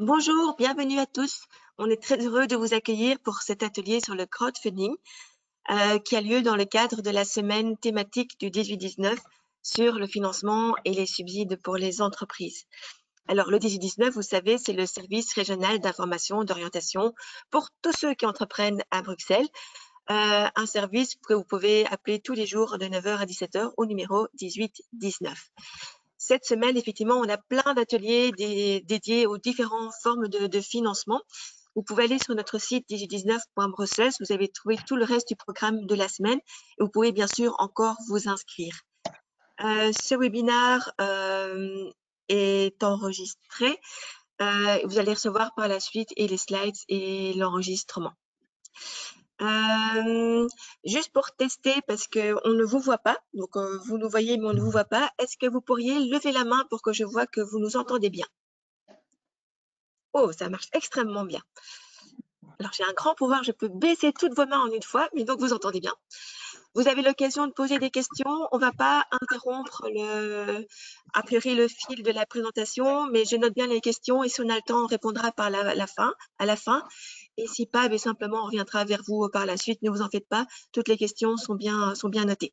Bonjour, bienvenue à tous. On est très heureux de vous accueillir pour cet atelier sur le crowdfunding qui a lieu dans le cadre de la semaine thématique du 18-19 sur le financement et les subsides pour les entreprises. Alors, le 18-19, vous savez, c'est le service régional d'information, d'orientation pour tous ceux qui entreprennent à Bruxelles. Un service que vous pouvez appeler tous les jours de 9h à 17h au numéro 18-19. Cette semaine, effectivement, on a plein d'ateliers dédiés aux différentes formes de financement. Vous pouvez aller sur notre site digi19.brussels, vous avez trouvé tout le reste du programme de la semaine et vous pouvez bien sûr encore vous inscrire. Ce webinaire est enregistré. Vous allez recevoir par la suite et les slides et l'enregistrement. Juste pour tester, parce qu'on ne vous voit pas, donc vous nous voyez mais on ne vous voit pas, est-ce que vous pourriez lever la main pour que je vois que vous nous entendez bien? Oh, ça marche extrêmement bien. Alors j'ai un grand pouvoir, je peux baisser toutes vos mains en une fois, mais donc vous entendez bien. Vous avez l'occasion de poser des questions, on ne va pas interrompre a priori le fil de la présentation, mais je note bien les questions et si on a le temps, on répondra à la fin. Et si pas, simplement on reviendra vers vous par la suite, ne vous en faites pas, toutes les questions sont bien notées.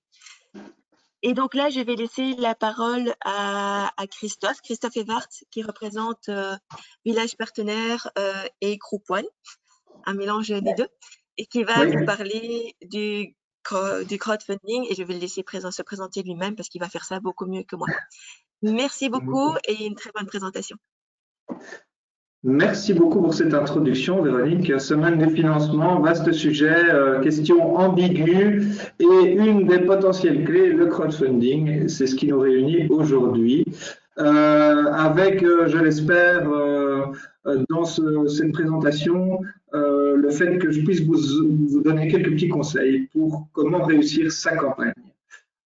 Et donc là, je vais laisser la parole à Christophe Evart, qui représente Village Partenaire et Group One, un mélange des deux, et qui va vous parler du crowdfunding, et je vais le laisser se présenter lui-même parce qu'il va faire ça beaucoup mieux que moi. Merci beaucoup et une très bonne présentation. Merci beaucoup pour cette introduction, Véronique. Semaine des financements, vaste sujet, question ambiguë et une des potentielles clés, le crowdfunding. C'est ce qui nous réunit aujourd'hui. Avec, je l'espère, dans cette présentation, le fait que je puisse vous donner quelques petits conseils pour comment réussir sa campagne.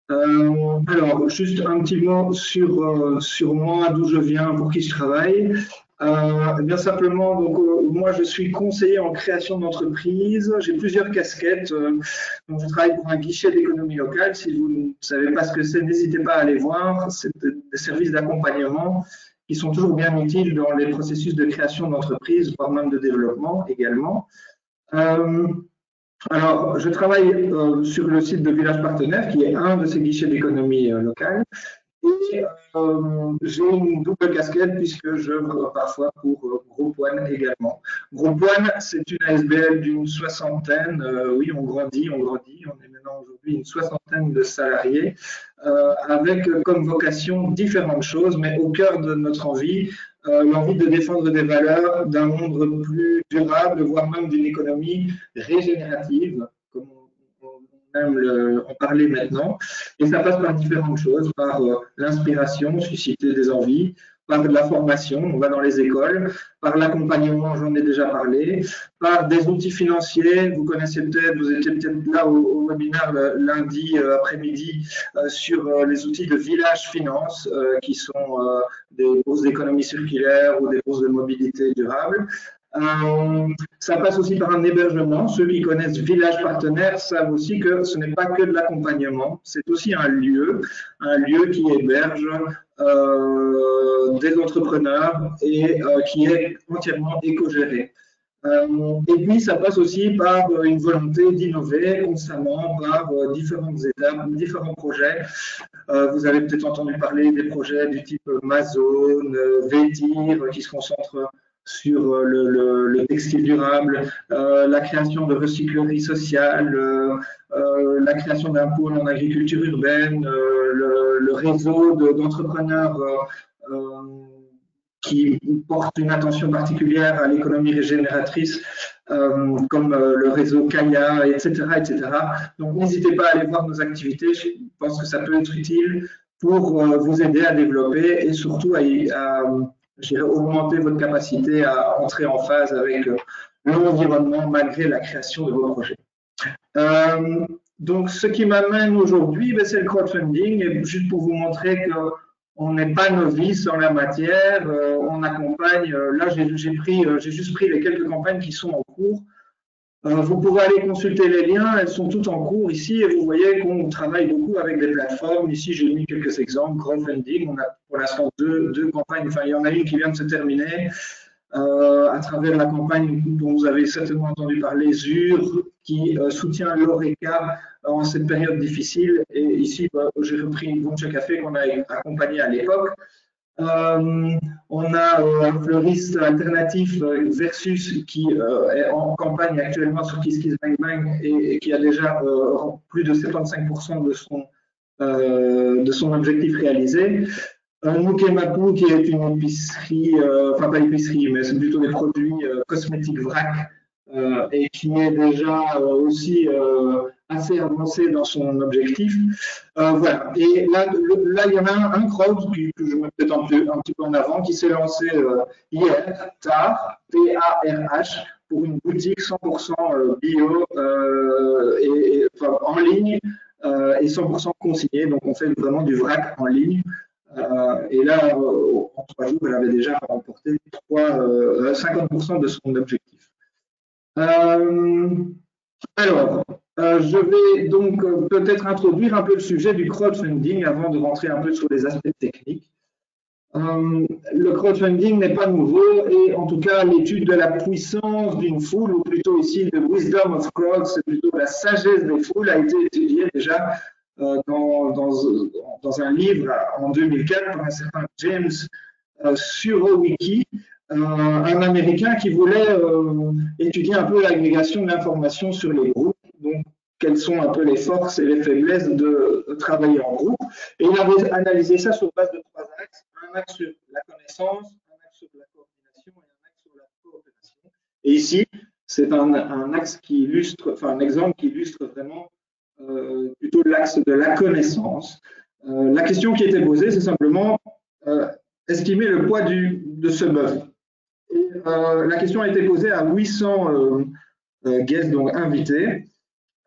Alors, juste un petit mot sur moi, d'où je viens, pour qui je travaille. Bien simplement, donc, moi je suis conseiller en création d'entreprise, j'ai plusieurs casquettes, donc je travaille pour un guichet d'économie locale. Si vous ne savez pas ce que c'est, n'hésitez pas à aller voir, c'est des services d'accompagnement qui sont toujours bien utiles dans les processus de création d'entreprise, voire même de développement également. Alors, je travaille sur le site de Village Partenaire, qui est un de ces guichets d'économie locale. Et j'ai une double casquette puisque j'œuvre parfois pour Group One également. Group One, c'est une ASBL d'une soixantaine, oui, on grandit, on est maintenant aujourd'hui une soixantaine de salariés, avec comme vocation différentes choses, mais au cœur de notre envie, l'envie de défendre des valeurs d'un monde plus durable, voire même d'une économie régénérative, comme on aime en parler maintenant. Et ça passe par différentes choses, par l'inspiration, susciter des envies, par de la formation, on va dans les écoles, par l'accompagnement, j'en ai déjà parlé, par des outils financiers, vous connaissez peut-être, vous étiez peut-être là au webinaire lundi après-midi sur les outils de Village Finance, qui sont des bourses d'économie circulaire ou des bourses de mobilité durable. Ça passe aussi par un hébergement. Ceux qui connaissent Village Partenaire savent aussi que ce n'est pas que de l'accompagnement, c'est aussi un lieu qui héberge des entrepreneurs et qui est entièrement éco-géré. Et puis, ça passe aussi par une volonté d'innover constamment, par différentes étapes, différents projets. Vous avez peut-être entendu parler des projets du type Amazon, Vétir, qui se concentrent sur le textile durable, la création de recycleries sociales, la création d'un pôle en agriculture urbaine, le réseau d'entrepreneurs qui portent une attention particulière à l'économie régénératrice, comme le réseau Kaya, etc., etc. Donc, n'hésitez pas à aller voir nos activités. Je pense que ça peut être utile pour vous aider à développer et surtout à augmenter votre capacité à entrer en phase avec l'environnement malgré la création de vos projets. Donc, ce qui m'amène aujourd'hui, c'est le crowdfunding, et juste pour vous montrer qu'on n'est pas novice en la matière, on accompagne, là j'ai juste pris les quelques campagnes qui sont en cours. Vous pourrez aller consulter les liens, elles sont toutes en cours ici et vous voyez qu'on travaille beaucoup avec des plateformes. Ici, j'ai mis quelques exemples. Crowdfunding, on a pour l'instant deux campagnes, enfin il y en a une qui vient de se terminer. à travers la campagne dont vous avez certainement entendu parler, ZUR, qui soutient l'ORECA en cette période difficile. Et ici, j'ai repris Buncha Café qu'on a accompagné à l'époque. On a un fleuriste alternatif Versus qui est en campagne actuellement sur Kiss Kiss Bang Bang et qui a déjà plus de 75% de son objectif réalisé. Mukemapu qui est une épicerie, enfin pas épicerie, mais c'est plutôt des produits cosmétiques vrac et qui est déjà aussi assez avancé dans son objectif. Voilà. Et là, il y en a un crowd que je mets peut-être un petit peu en avant qui s'est lancé hier, TAR, T-A-R-H, pour une boutique 100% bio enfin, en ligne et 100% consigné. Donc, on fait vraiment du vrac en ligne. Et là, en 3 jours, elle avait déjà remporté 50% de son objectif. Alors, je vais donc peut-être introduire un peu le sujet du crowdfunding avant de rentrer un peu sur les aspects techniques. Le crowdfunding n'est pas nouveau et en tout cas l'étude de la puissance d'une foule, ou plutôt ici the wisdom of crowds, c'est plutôt la sagesse des foules, a été étudiée déjà dans un livre en 2004 par un certain James Surowiecki, un Américain qui voulait étudier un peu l'agrégation de l'information sur les groupes, donc quelles sont un peu les forces et les faiblesses de travailler en groupe. Et il avait analysé ça sur base de 3 axes. Un axe sur la connaissance, un axe sur la coordination et un axe sur la coopération. Et ici, c'est un axe qui illustre, enfin un exemple qui illustre vraiment plutôt l'axe de la connaissance. La question qui était posée, c'est simplement estimer le poids de ce bœuf. Et la question a été posée à 800 guests, donc invités,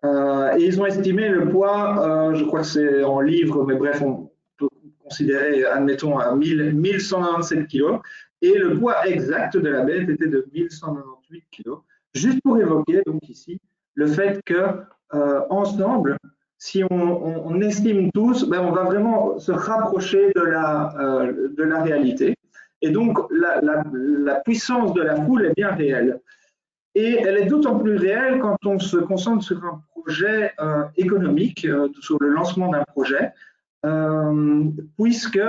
et ils ont estimé le poids, je crois que c'est en livres, mais bref, on peut considérer, admettons, à 1197 kg, et le poids exact de la bête était de 1198 kg. Juste pour évoquer, donc ici, le fait que ensemble, si on estime tous, ben on va vraiment se rapprocher de la réalité. Et donc, la puissance de la foule est bien réelle. Et elle est d'autant plus réelle quand on se concentre sur un projet économique, sur le lancement d'un projet, puisque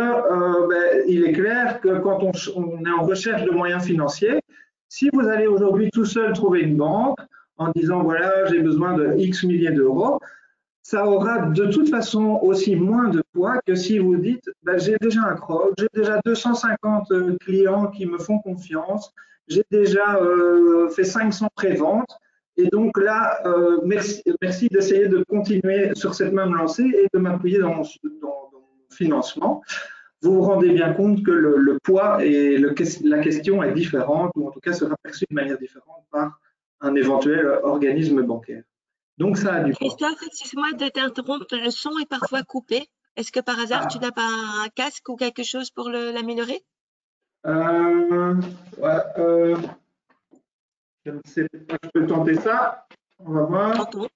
il est clair que quand on est en recherche de moyens financiers, si vous allez aujourd'hui tout seul trouver une banque en disant voilà j'ai besoin de X milliers d'euros, ça aura de toute façon aussi moins de poids que si vous dites j'ai déjà un crowd, j'ai déjà 250 clients qui me font confiance, j'ai déjà fait 500 préventes et donc là, merci d'essayer de continuer sur cette même lancée et de m'appuyer dans mon financement. Vous vous rendez bien compte que le poids et la question est différente ou en tout cas sera perçue de manière différente par un éventuel organisme bancaire. Donc, ça a du poids. Christophe, excuse-moi de t'interrompre, le son est parfois coupé. Est-ce que par hasard, tu n'as pas un casque ou quelque chose pour l'améliorer? Ouais, je ne sais pas, je peux tenter ça. On va voir. Tantôt.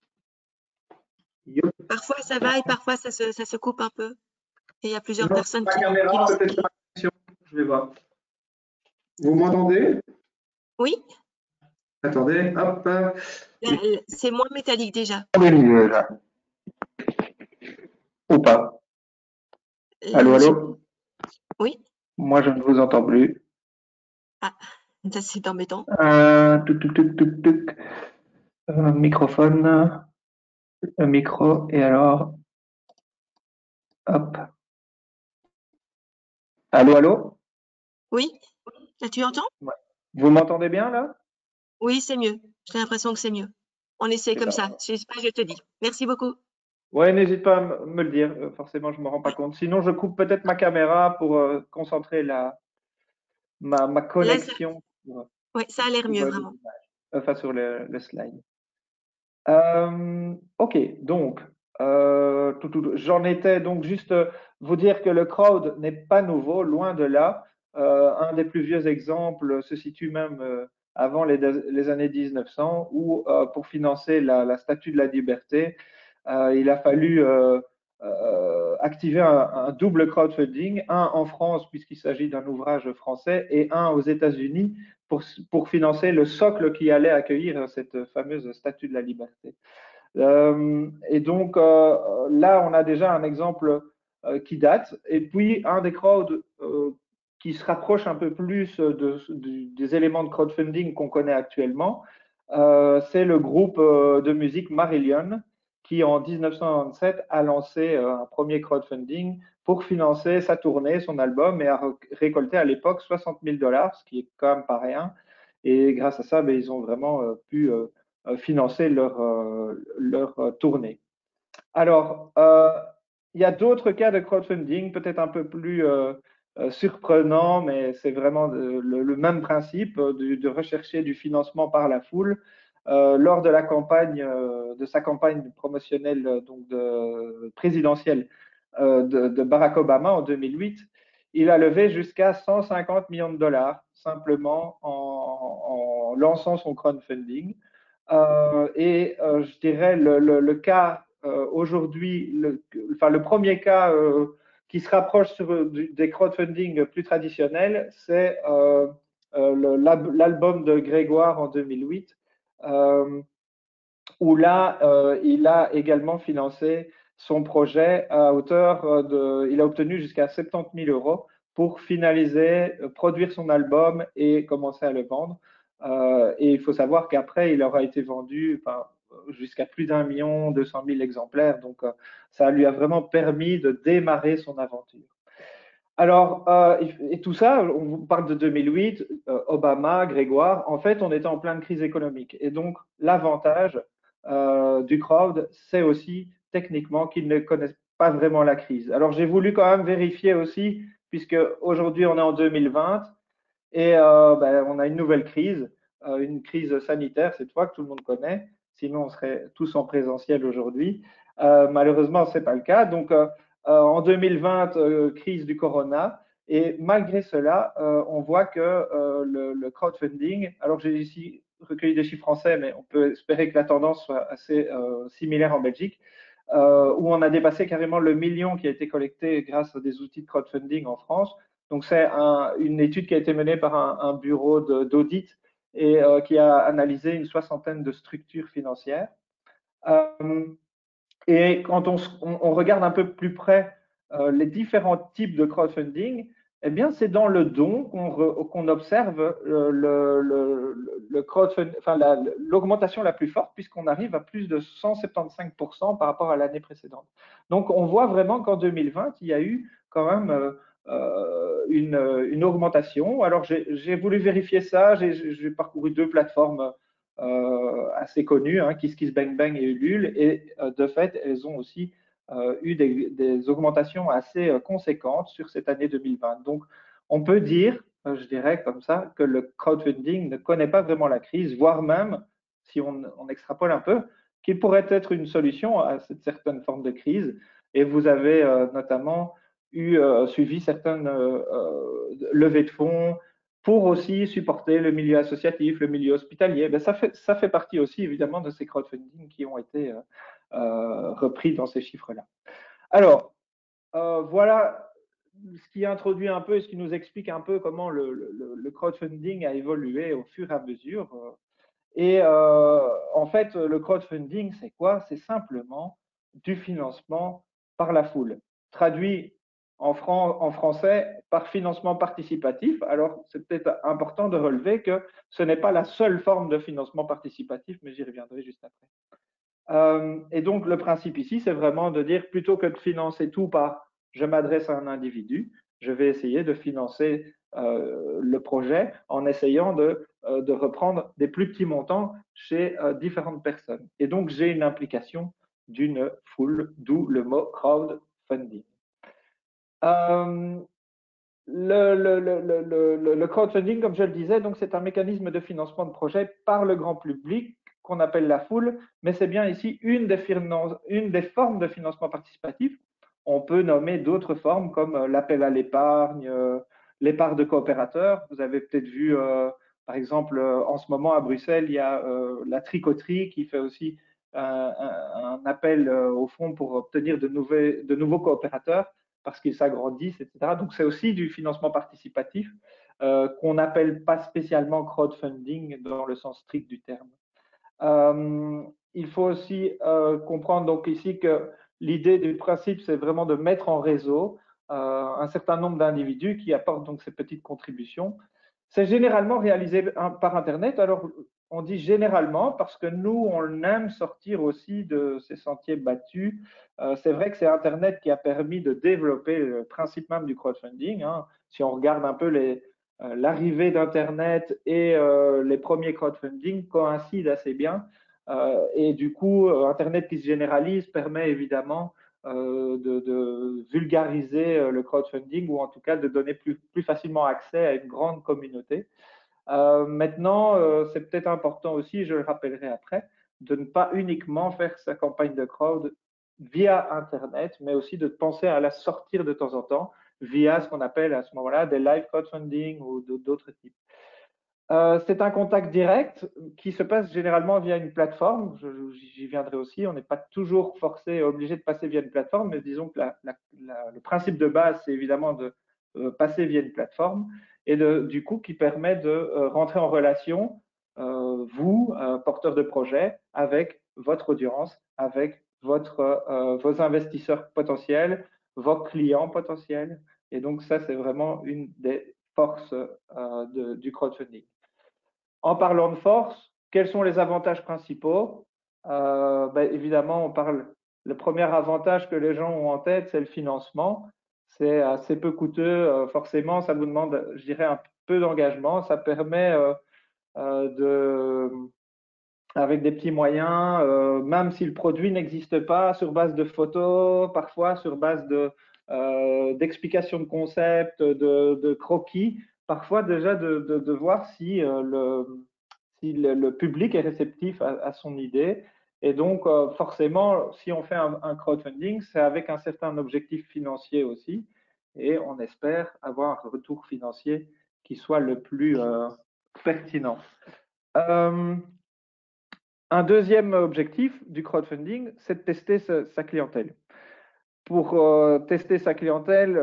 Parfois, ça va et parfois, ça se coupe un peu. Et il y a plusieurs personnes qui caméra, peut-être ma connexion. Je vais voir. Vous m'entendez? Oui, Attendez, hop. c'est moins métallique déjà. Mieux là. Ou pas? Allô, allô? Oui. Moi, je ne vous entends plus. Ah, ça c'est embêtant. Tuc, tuc, tuc, tuc, tuc. Microphone, un micro, et alors, hop. Allô, allô? Oui, là tu entends? Ouais. Vous m'entendez bien là? Oui, c'est mieux. J'ai l'impression que c'est mieux. On essaie comme ça. Si je sais pas, je te dis. Merci beaucoup. Ouais, n'hésite pas à me le dire. Forcément, je ne me rends pas compte. Sinon, je coupe peut-être ma caméra pour concentrer ma connexion. Oui, ça a l'air mieux vraiment. Enfin, sur le slide. Ok, donc, j'en étais donc juste vous dire que le crowd n'est pas nouveau, loin de là. Un des plus vieux exemples se situe même avant les années 1900, où pour financer la Statue de la Liberté, il a fallu activé un double crowdfunding, un en France puisqu'il s'agit d'un ouvrage français et un aux États-Unis pour financer le socle qui allait accueillir cette fameuse Statue de la Liberté. Et donc là, on a déjà un exemple qui date. Et puis un des crowds qui se rapproche un peu plus des éléments de crowdfunding qu'on connaît actuellement, c'est le groupe de musique Marillion qui en 1997 a lancé un premier crowdfunding pour financer sa tournée, son album, et a récolté à l'époque 60 000 $, ce qui est quand même pas rien. Et grâce à ça, ben, ils ont vraiment pu financer leur tournée. Alors, il y a d'autres cas de crowdfunding, peut-être un peu plus surprenants, mais c'est vraiment le même principe de rechercher du financement par la foule. Lors de la campagne, de sa campagne promotionnelle donc présidentielle de Barack Obama en 2008, il a levé jusqu'à 150 millions de $, simplement en lançant son crowdfunding. Je dirais le cas aujourd'hui, le premier cas qui se rapproche des crowdfunding plus traditionnels, c'est l'album de Grégoire en 2008, où là, il a également financé son projet à hauteur il a obtenu jusqu'à 70 000 € pour finaliser, produire son album et commencer à le vendre. Et il faut savoir qu'après, il aura été vendu jusqu'à plus d'1 200 000 exemplaires. Donc, ça lui a vraiment permis de démarrer son aventure. Alors, et tout ça, on parle de 2008, Obama, Grégoire. En fait, on était en pleine crise économique. Et donc, l'avantage du crowd, c'est aussi techniquement qu'ils ne connaissent pas vraiment la crise. Alors, j'ai voulu quand même vérifier aussi, puisque aujourd'hui, on est en 2020 et ben, on a une nouvelle crise, une crise sanitaire cette fois que tout le monde connaît. Sinon, on serait tous en présentiel aujourd'hui. Malheureusement, ce n'est pas le cas. Donc, en 2020, crise du corona. Et malgré cela, on voit que le crowdfunding, alors j'ai ici recueilli des chiffres français, mais on peut espérer que la tendance soit assez similaire en Belgique, où on a dépassé carrément le million qui a été collecté grâce à des outils de crowdfunding en France. Donc, c'est une étude qui a été menée par un bureau d'audit et qui a analysé une soixantaine de structures financières. Et quand on regarde un peu plus près les différents types de crowdfunding, eh bien, c'est dans le don qu'on observe l'augmentation la plus forte, puisqu'on arrive à plus de 175% par rapport à l'année précédente. Donc, on voit vraiment qu'en 2020, il y a eu quand même une augmentation. Alors, j'ai voulu vérifier ça. J'ai parcouru 2 plateformes assez connues, hein, KissKissBankBank et Ulule, et de fait, elles ont aussi eu des augmentations assez conséquentes sur cette année 2020. Donc, on peut dire, je dirais comme ça, que le crowdfunding ne connaît pas vraiment la crise, voire même, si on extrapole un peu, qu'il pourrait être une solution à cette certaine forme de crise. Et vous avez notamment suivi certaines levées de fonds pour aussi supporter le milieu associatif, le milieu hospitalier. Ben, ça fait partie aussi évidemment de ces crowdfunding qui ont été repris dans ces chiffres-là. Alors, voilà ce qui introduit un peu et ce qui nous explique un peu comment le crowdfunding a évolué au fur et à mesure. Et en fait, le crowdfunding, c'est quoi? C'est simplement du financement par la foule. Traduit en français par financement participatif. Alors, c'est peut-être important de relever que ce n'est pas la seule forme de financement participatif, mais j'y reviendrai juste après. Et donc, le principe ici, c'est vraiment de dire, plutôt que de financer tout par « je m'adresse à un individu », je vais essayer de financer le projet en essayant de reprendre des plus petits montants chez différentes personnes. Et donc, j'ai une implication d'une foule, d'où le mot crowdfunding. Le crowdfunding, comme je le disais, donc c'est un mécanisme de financement de projet par le grand public qu'on appelle la foule, mais c'est bien ici une des formes de financement participatif. On peut nommer d'autres formes comme l'appel à l'épargne, l'épargne de coopérateurs. Vous avez peut-être vu, par exemple, en ce moment à Bruxelles, il y a la tricoterie qui fait aussi un appel au fond pour obtenir de nouveaux coopérateurs parce qu'ils s'agrandissent, etc. Donc, c'est aussi du financement participatif qu'on n'appelle pas spécialement crowdfunding dans le sens strict du terme. Il faut aussi comprendre donc ici que l'idée du principe, c'est vraiment de mettre en réseau un certain nombre d'individus qui apportent donc ces petites contributions. C'est généralement réalisé par Internet. Alors, on dit généralement parce que nous, on aime sortir aussi de ces sentiers battus. C'est vrai que c'est Internet qui a permis de développer le principe même du crowdfunding. Hein. Si on regarde un peu l'arrivée d'Internet et les premiers crowdfunding coïncident assez bien. Et du coup, Internet qui se généralise permet évidemment de vulgariser le crowdfunding ou en tout cas de donner plus facilement accès à une grande communauté. Maintenant, c'est peut-être important aussi, je le rappellerai après, de ne pas uniquement faire sa campagne de crowd via Internet, mais aussi de penser à la sortir de temps en temps via ce qu'on appelle à ce moment-là des live crowdfunding ou d'autres types. C'est un contact direct qui se passe généralement via une plateforme. J'y viendrai aussi. On n'est pas toujours forcé, obligé de passer via une plateforme, mais disons que le principe de base, c'est évidemment de passer via une plateforme et du coup qui permet de rentrer en relation, vous, porteur de projet, avec votre audience, avec vos investisseurs potentiels, vos clients potentiels. Et donc ça, c'est vraiment une des forces du crowdfunding. En parlant de force, quels sont les avantages principaux? Évidemment, le premier avantage que les gens ont en tête, c'est le financement. C'est assez peu coûteux, forcément, ça vous demande, je dirais, un peu d'engagement. Ça permet avec des petits moyens, même si le produit n'existe pas, sur base de photos, parfois sur base d'explications de concept, de croquis, parfois déjà de voir si le public est réceptif à son idée. Et donc, forcément, si on fait un crowdfunding, c'est avec un certain objectif financier aussi. Et on espère avoir un retour financier qui soit le plus pertinent. Un deuxième objectif du crowdfunding, c'est de tester sa clientèle. Pour tester sa clientèle,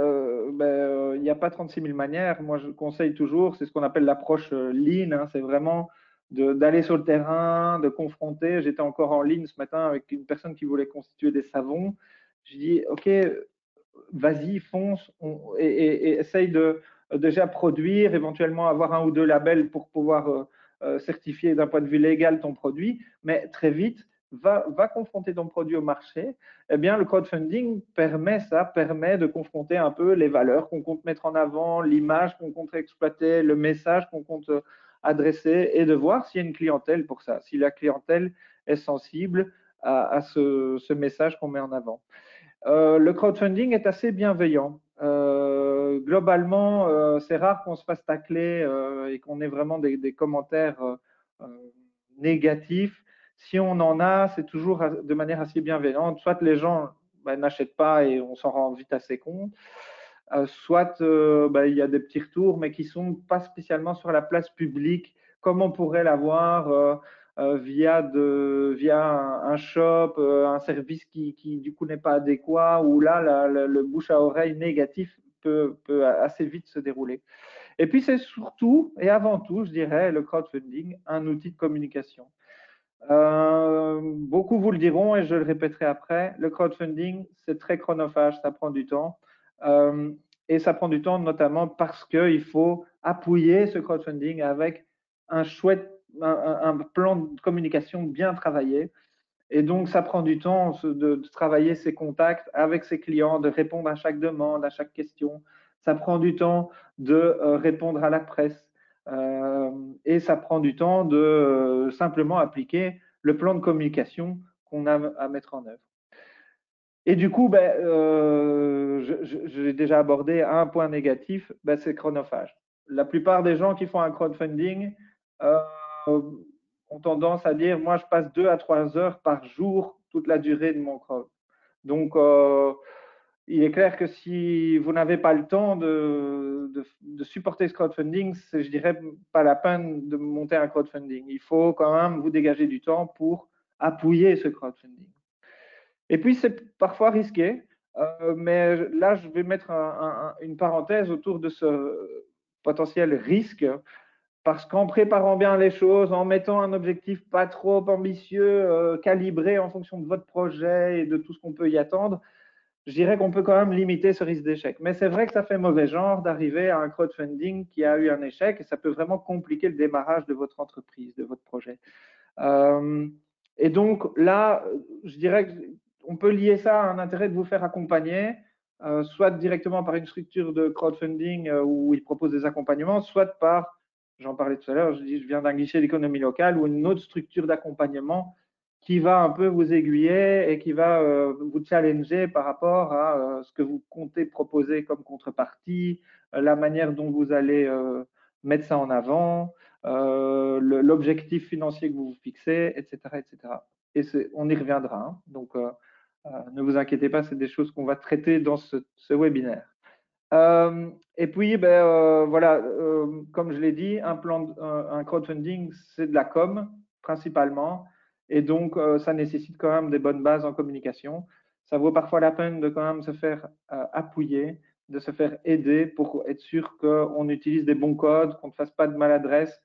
il n'y a pas 36 000 manières. Moi, je conseille toujours, c'est ce qu'on appelle l'approche lean. Hein, c'est vraiment d'aller sur le terrain, de confronter. J'étais encore en ligne ce matin avec une personne qui voulait constituer des savons. Je dis, OK, vas-y, fonce et essaye de déjà produire, éventuellement avoir un ou deux labels pour pouvoir certifier d'un point de vue légal ton produit, mais très vite, va confronter ton produit au marché. Eh bien, le crowdfunding permet de confronter un peu les valeurs qu'on compte mettre en avant, l'image qu'on compte exploiter, le message qu'on compte adresser et de voir s'il y a une clientèle pour ça, si la clientèle est sensible à ce message qu'on met en avant. Le crowdfunding est assez bienveillant. Globalement, c'est rare qu'on se fasse tacler et qu'on ait vraiment des commentaires négatifs. Si on en a, c'est toujours de manière assez bienveillante. Soit les gens n'achètent pas et on s'en rend vite assez compte. Soit il y a des petits retours, mais qui ne sont pas spécialement sur la place publique, comme on pourrait l'avoir via un shop, un service qui du coup n'est pas adéquat, où là, le bouche à oreille négatif peut assez vite se dérouler. Et puis, c'est surtout et avant tout, je dirais, le crowdfunding, un outil de communication. Beaucoup vous le diront et je le répéterai après, le crowdfunding, c'est très chronophage, ça prend du temps. Et ça prend du temps notamment parce qu'il faut appuyer ce crowdfunding avec un plan de communication bien travaillé. Et donc, ça prend du temps de travailler ses contacts avec ses clients, de répondre à chaque demande, à chaque question. Ça prend du temps de répondre à la presse. Et ça prend du temps de simplement appliquer le plan de communication qu'on a à mettre en œuvre. Et du coup, j'ai déjà abordé un point négatif, c'est chronophage. La plupart des gens qui font un crowdfunding ont tendance à dire, moi, je passe 2 à 3 heures par jour toute la durée de mon crowd. Donc, il est clair que si vous n'avez pas le temps de supporter ce crowdfunding, c'est, je dirais, pas la peine de monter un crowdfunding. Il faut quand même vous dégager du temps pour appuyer ce crowdfunding. Et puis, c'est parfois risqué, mais là, je vais mettre une parenthèse autour de ce potentiel risque, parce qu'en préparant bien les choses, en mettant un objectif pas trop ambitieux, calibré en fonction de votre projet et de tout ce qu'on peut y attendre, je dirais qu'on peut quand même limiter ce risque d'échec. Mais c'est vrai que ça fait mauvais genre d'arriver à un crowdfunding qui a eu un échec et ça peut vraiment compliquer le démarrage de votre entreprise, de votre projet. Et donc là, je dirais qu'on peut lier ça à un intérêt de vous faire accompagner, soit directement par une structure de crowdfunding où ils proposent des accompagnements, soit par, j'en parlais tout à l'heure, je viens d'un guichet d'économie locale ou une autre structure d'accompagnement qui va un peu vous aiguiller et qui va vous challenger par rapport à ce que vous comptez proposer comme contrepartie, la manière dont vous allez mettre ça en avant, l'objectif financier que vous vous fixez, etc. etc. Et on y reviendra. Hein. Donc, ne vous inquiétez pas, c'est des choses qu'on va traiter dans ce webinaire. Et puis, voilà, comme je l'ai dit, un crowdfunding, c'est de la com principalement. Et donc, ça nécessite quand même des bonnes bases en communication. Ça vaut parfois la peine de quand même se faire appuyer, de se faire aider pour être sûr qu'on utilise des bons codes, qu'on ne fasse pas de maladresse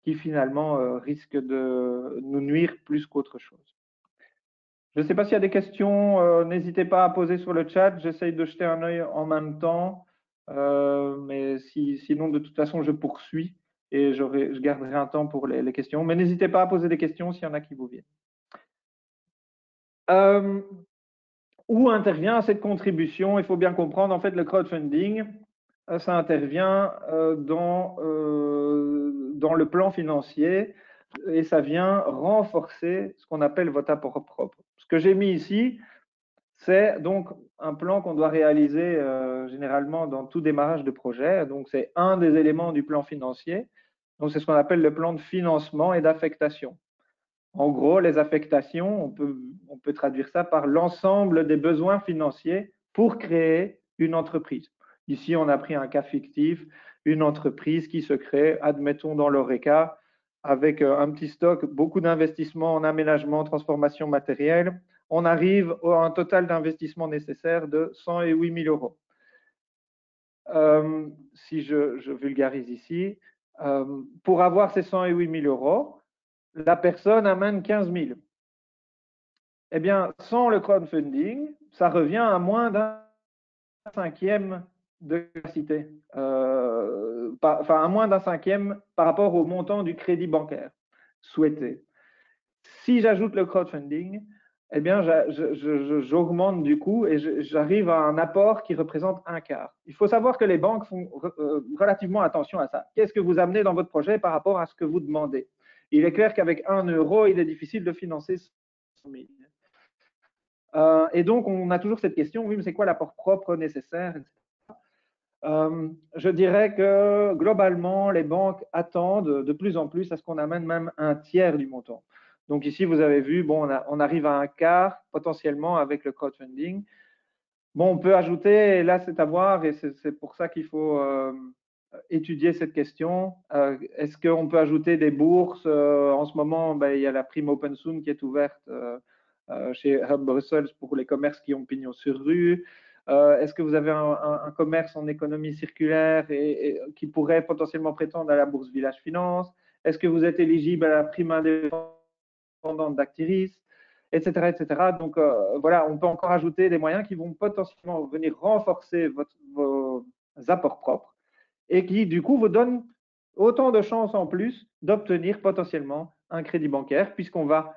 qui finalement risquent de nous nuire plus qu'autre chose. Je ne sais pas s'il y a des questions, n'hésitez pas à poser sur le chat. J'essaye de jeter un œil en même temps, mais sinon, de toute façon, je poursuis et je garderai un temps pour les questions. Mais n'hésitez pas à poser des questions s'il y en a qui vous viennent. Où intervient cette contribution? Il faut bien comprendre, en fait, le crowdfunding, ça intervient dans le plan financier et ça vient renforcer ce qu'on appelle votre apport propre. Ce que j'ai mis ici, c'est donc un plan qu'on doit réaliser généralement dans tout démarrage de projet. Donc, c'est un des éléments du plan financier. Donc, c'est ce qu'on appelle le plan de financement et d'affectation. En gros, les affectations, on peut traduire ça par l'ensemble des besoins financiers pour créer une entreprise. Ici, on a pris un cas fictif, une entreprise qui se crée, admettons dans l'ORECA, avec un petit stock, beaucoup d'investissements en aménagement, transformation matérielle. On arrive à un total d'investissement nécessaire de 108 000 euros. Si je vulgarise ici, pour avoir ces 108 000 euros, la personne amène 15 000. Eh bien, sans le crowdfunding, ça revient à moins d'un cinquième de capacité, enfin à moins d'un cinquième par rapport au montant du crédit bancaire souhaité. Si j'ajoute le crowdfunding, eh bien, j'augmente du coup et j'arrive à un apport qui représente un quart. Il faut savoir que les banques font relativement attention à ça. Qu'est-ce que vous amenez dans votre projet par rapport à ce que vous demandez? Il est clair qu'avec 1 euro, il est difficile de financer 100 000. Et donc, on a toujours cette question, oui, mais c'est quoi l'apport propre nécessaire? Je dirais que globalement, les banques attendent de plus en plus à ce qu'on amène même un tiers du montant. Donc ici, vous avez vu, bon, on arrive à un quart potentiellement avec le crowdfunding. Bon, on peut ajouter, et là c'est à voir, et c'est pour ça qu'il faut étudier cette question. Est-ce qu'on peut ajouter des bourses? En ce moment, il y a la prime Open Soon qui est ouverte chez Hub Brussels pour les commerces qui ont pignon sur rue. Est-ce que vous avez un commerce en économie circulaire et qui pourrait potentiellement prétendre à la bourse Village Finance? Est-ce que vous êtes éligible à la prime indépendante d'Actiris, etc., etc. Donc voilà, on peut encore ajouter des moyens qui vont potentiellement venir renforcer vos apports propres et qui du coup vous donnent autant de chances en plus d'obtenir potentiellement un crédit bancaire puisqu'on va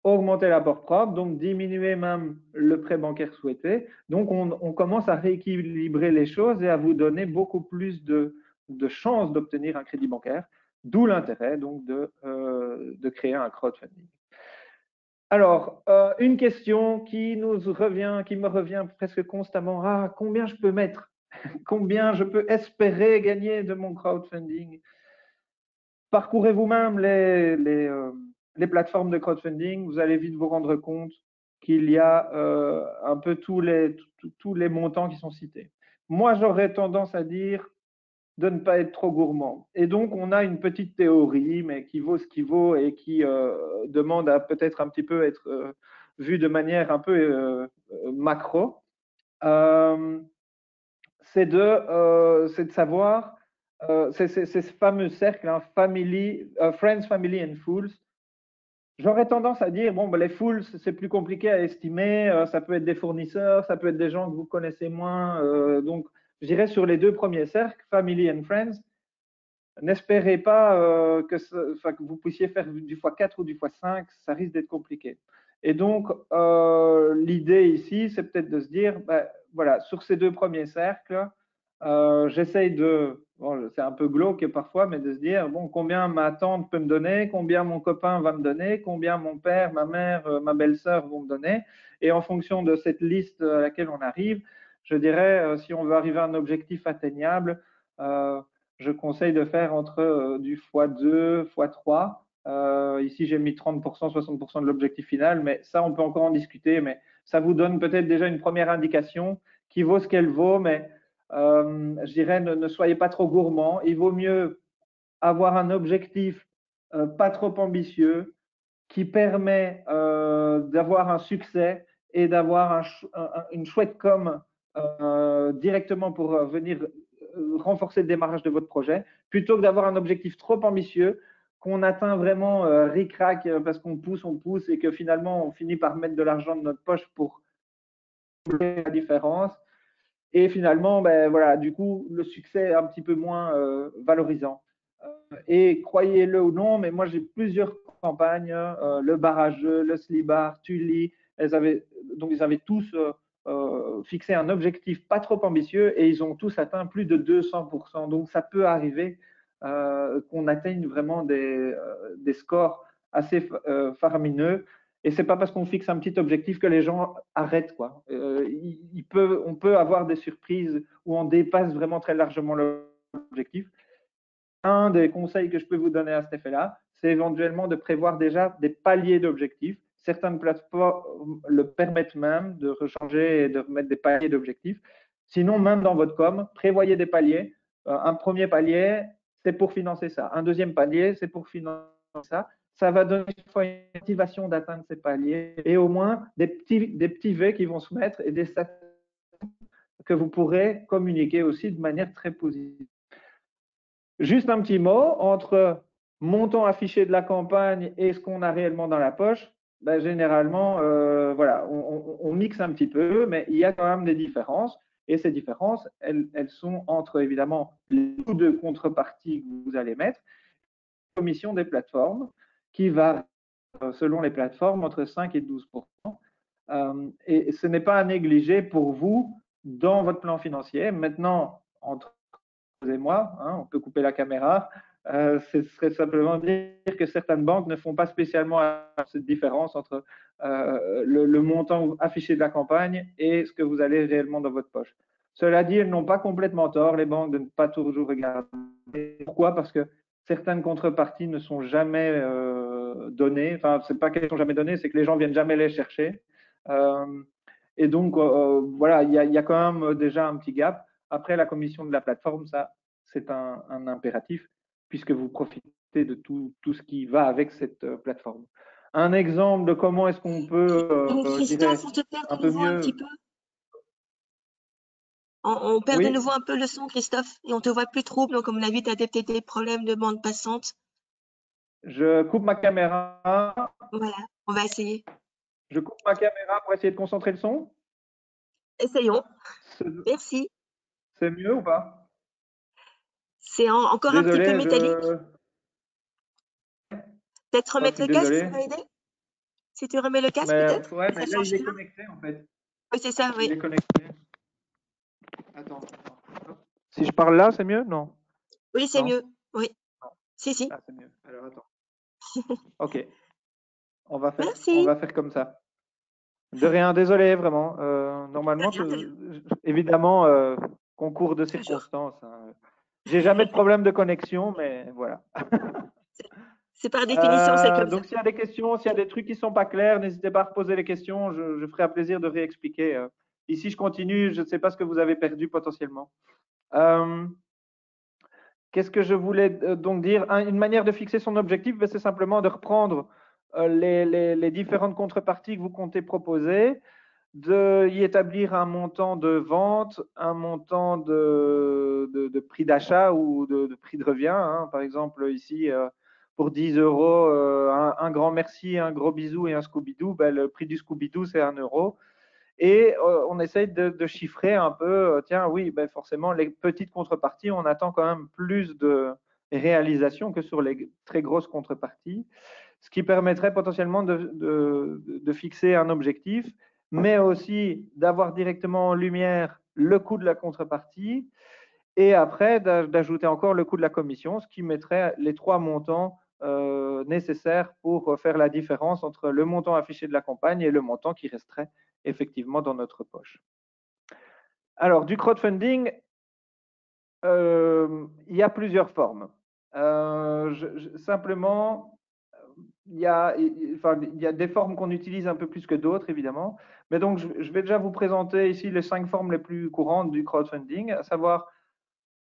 augmenter l'apport propre, donc diminuer même le prêt bancaire souhaité. Donc, on commence à rééquilibrer les choses et à vous donner beaucoup plus de chances d'obtenir un crédit bancaire, d'où l'intérêt donc de créer un crowdfunding. Alors, une question qui me revient presque constamment. Ah, combien je peux mettre? Combien je peux espérer gagner de mon crowdfunding? Parcourez vous-même les plateformes de crowdfunding, vous allez vite vous rendre compte qu'il y a un peu tous les montants qui sont cités. Moi, j'aurais tendance à dire de ne pas être trop gourmand. Et donc, on a une petite théorie, mais qui vaut ce qui vaut et qui demande à peut-être un petit peu être vue de manière un peu macro. C'est de savoir, c'est ce fameux cercle, hein, Friends, Family and Fools. J'aurais tendance à dire, bon, ben, les fools, c'est plus compliqué à estimer, ça peut être des fournisseurs, ça peut être des gens que vous connaissez moins, donc je dirais sur les deux premiers cercles, Family and Friends, n'espérez pas que vous puissiez faire du x4 ou du x5, ça risque d'être compliqué. Et donc, l'idée ici, c'est peut-être de se dire, ben, voilà, sur ces deux premiers cercles, j'essaye de, bon, c'est un peu glauque parfois, mais de se dire, bon, combien ma tante peut me donner, combien mon copain va me donner, combien mon père, ma mère, ma belle-sœur vont me donner. Et en fonction de cette liste à laquelle on arrive, je dirais, si on veut arriver à un objectif atteignable, je conseille de faire entre du x2, x3. Ici, j'ai mis 30%, 60% de l'objectif final, mais ça, on peut encore en discuter, mais ça vous donne peut-être déjà une première indication qui vaut ce qu'elle vaut, mais je dirais ne soyez pas trop gourmand. Il vaut mieux avoir un objectif pas trop ambitieux qui permet d'avoir un succès et d'avoir une chouette com directement pour venir renforcer le démarrage de votre projet, plutôt que d'avoir un objectif trop ambitieux qu'on atteint vraiment ric-rac parce qu'on pousse et que finalement on finit par mettre de l'argent de notre poche pour la différence. Et finalement, ben, voilà, du coup, le succès est un petit peu moins valorisant. Et croyez-le ou non, mais moi j'ai plusieurs campagnes, le Barrageux, le Slibar, Tully, donc ils avaient tous fixé un objectif pas trop ambitieux et ils ont tous atteint plus de 200%. Donc ça peut arriver qu'on atteigne vraiment des scores assez faramineux. Et c'est pas parce qu'on fixe un petit objectif que les gens arrêtent, quoi. On peut avoir des surprises où on dépasse vraiment très largement l'objectif. Un des conseils que je peux vous donner à cet effet-là, c'est éventuellement de prévoir déjà des paliers d'objectifs. Certaines plateformes le permettent même de rechanger et de remettre des paliers d'objectifs. Sinon, même dans votre com, prévoyez des paliers. Un premier palier, c'est pour financer ça. Un deuxième palier, c'est pour financer ça. Ça va donner une motivation d'atteindre ces paliers et au moins des petits V qui vont se mettre et des statistiques que vous pourrez communiquer aussi de manière très positive. Juste un petit mot, entre montant affiché de la campagne et ce qu'on a réellement dans la poche, ben, généralement, voilà, on mixe un petit peu, mais il y a quand même des différences. Et ces différences, elles sont entre, évidemment, les coûts de contrepartie que vous allez mettre, la commission des plateformes, qui va, selon les plateformes, entre 5 et 12%. Et ce n'est pas à négliger pour vous dans votre plan financier. Maintenant, entre et moi, hein, on peut couper la caméra, ce serait simplement dire que certaines banques ne font pas spécialement cette différence entre le montant affiché de la campagne et ce que vous allez réellement dans votre poche. Cela dit, elles n'ont pas complètement tort, les banques, de ne pas toujours regarder. Pourquoi? Parce que certaines contreparties ne sont jamais données. Enfin, c'est pas qu'elles ne sont jamais données, c'est que les gens viennent jamais les chercher. Et donc, voilà, il y a quand même déjà un petit gap. Après, la commission de la plateforme, ça, c'est un impératif, puisque vous profitez de tout ce qui va avec cette plateforme. Un exemple de comment est-ce qu'on peut, je dirais, Christophe, on te perd un de peu nouveau un mieux. petit peu. On perd de Oui, nouveau un peu le son, Christophe, et on te voit plus trop. Donc, à mon avis, tu as peut-être des problèmes de bande passante. je coupe ma caméra. Voilà, on va essayer. Je coupe ma caméra pour essayer de concentrer le son. Essayons. Merci. C'est mieux ou pas? C'est encore un petit peu Désolé, métallique. Peut-être je remettre suis le casque, ça désolé. va aider? Si tu remets le casque, Mais, peut-être? ouais, Ça mais là, change il est tout. connecté en fait. Oui, c'est ça, oui. Il est connecté. Attends. Si je parle là, c'est mieux? Non. Oui, c'est Non. mieux. Oui. Non. Si, si. Là, c'est mieux. Alors, attends. Ok. On va Merci. faire comme ça. De rien, désolé, vraiment. Normalement, De rien. évidemment, concours de Toujours. circonstances. Hein. J'ai jamais de problème de connexion, mais voilà. C'est par définition, c'est comme ça. Donc, s'il y a des questions, s'il y a des trucs qui sont pas clairs, n'hésitez pas à reposer les questions. Je ferai un plaisir de réexpliquer. Ici, je continue. Je ne sais pas ce que vous avez perdu potentiellement. Qu'est-ce que je voulais donc dire? Une manière de fixer son objectif, c'est simplement de reprendre les différentes contreparties que vous comptez proposer, d'y établir un montant de vente, un montant de prix d'achat ou de prix de revient. Hein. Par exemple, ici, pour 10 euros, un grand merci, un gros bisou et un Scooby-Doo, ben, le prix du Scooby-Doo, c'est 1 euro. Et on essaye de chiffrer un peu, tiens, oui, ben forcément, les petites contreparties, on attend quand même plus de réalisation que sur les très grosses contreparties, ce qui permettrait potentiellement de fixer un objectif, mais aussi d'avoir directement en lumière le coût de la contrepartie et après d'ajouter encore le coût de la commission, ce qui mettrait les 3 montants nécessaires pour faire la différence entre le montant affiché de la campagne et le montant qui resterait effectivement dans notre poche. Alors, du crowdfunding, il y a plusieurs formes. Simplement, il y a des formes qu'on utilise un peu plus que d'autres, évidemment. Mais donc, je vais déjà vous présenter ici les 5 formes les plus courantes du crowdfunding, à savoir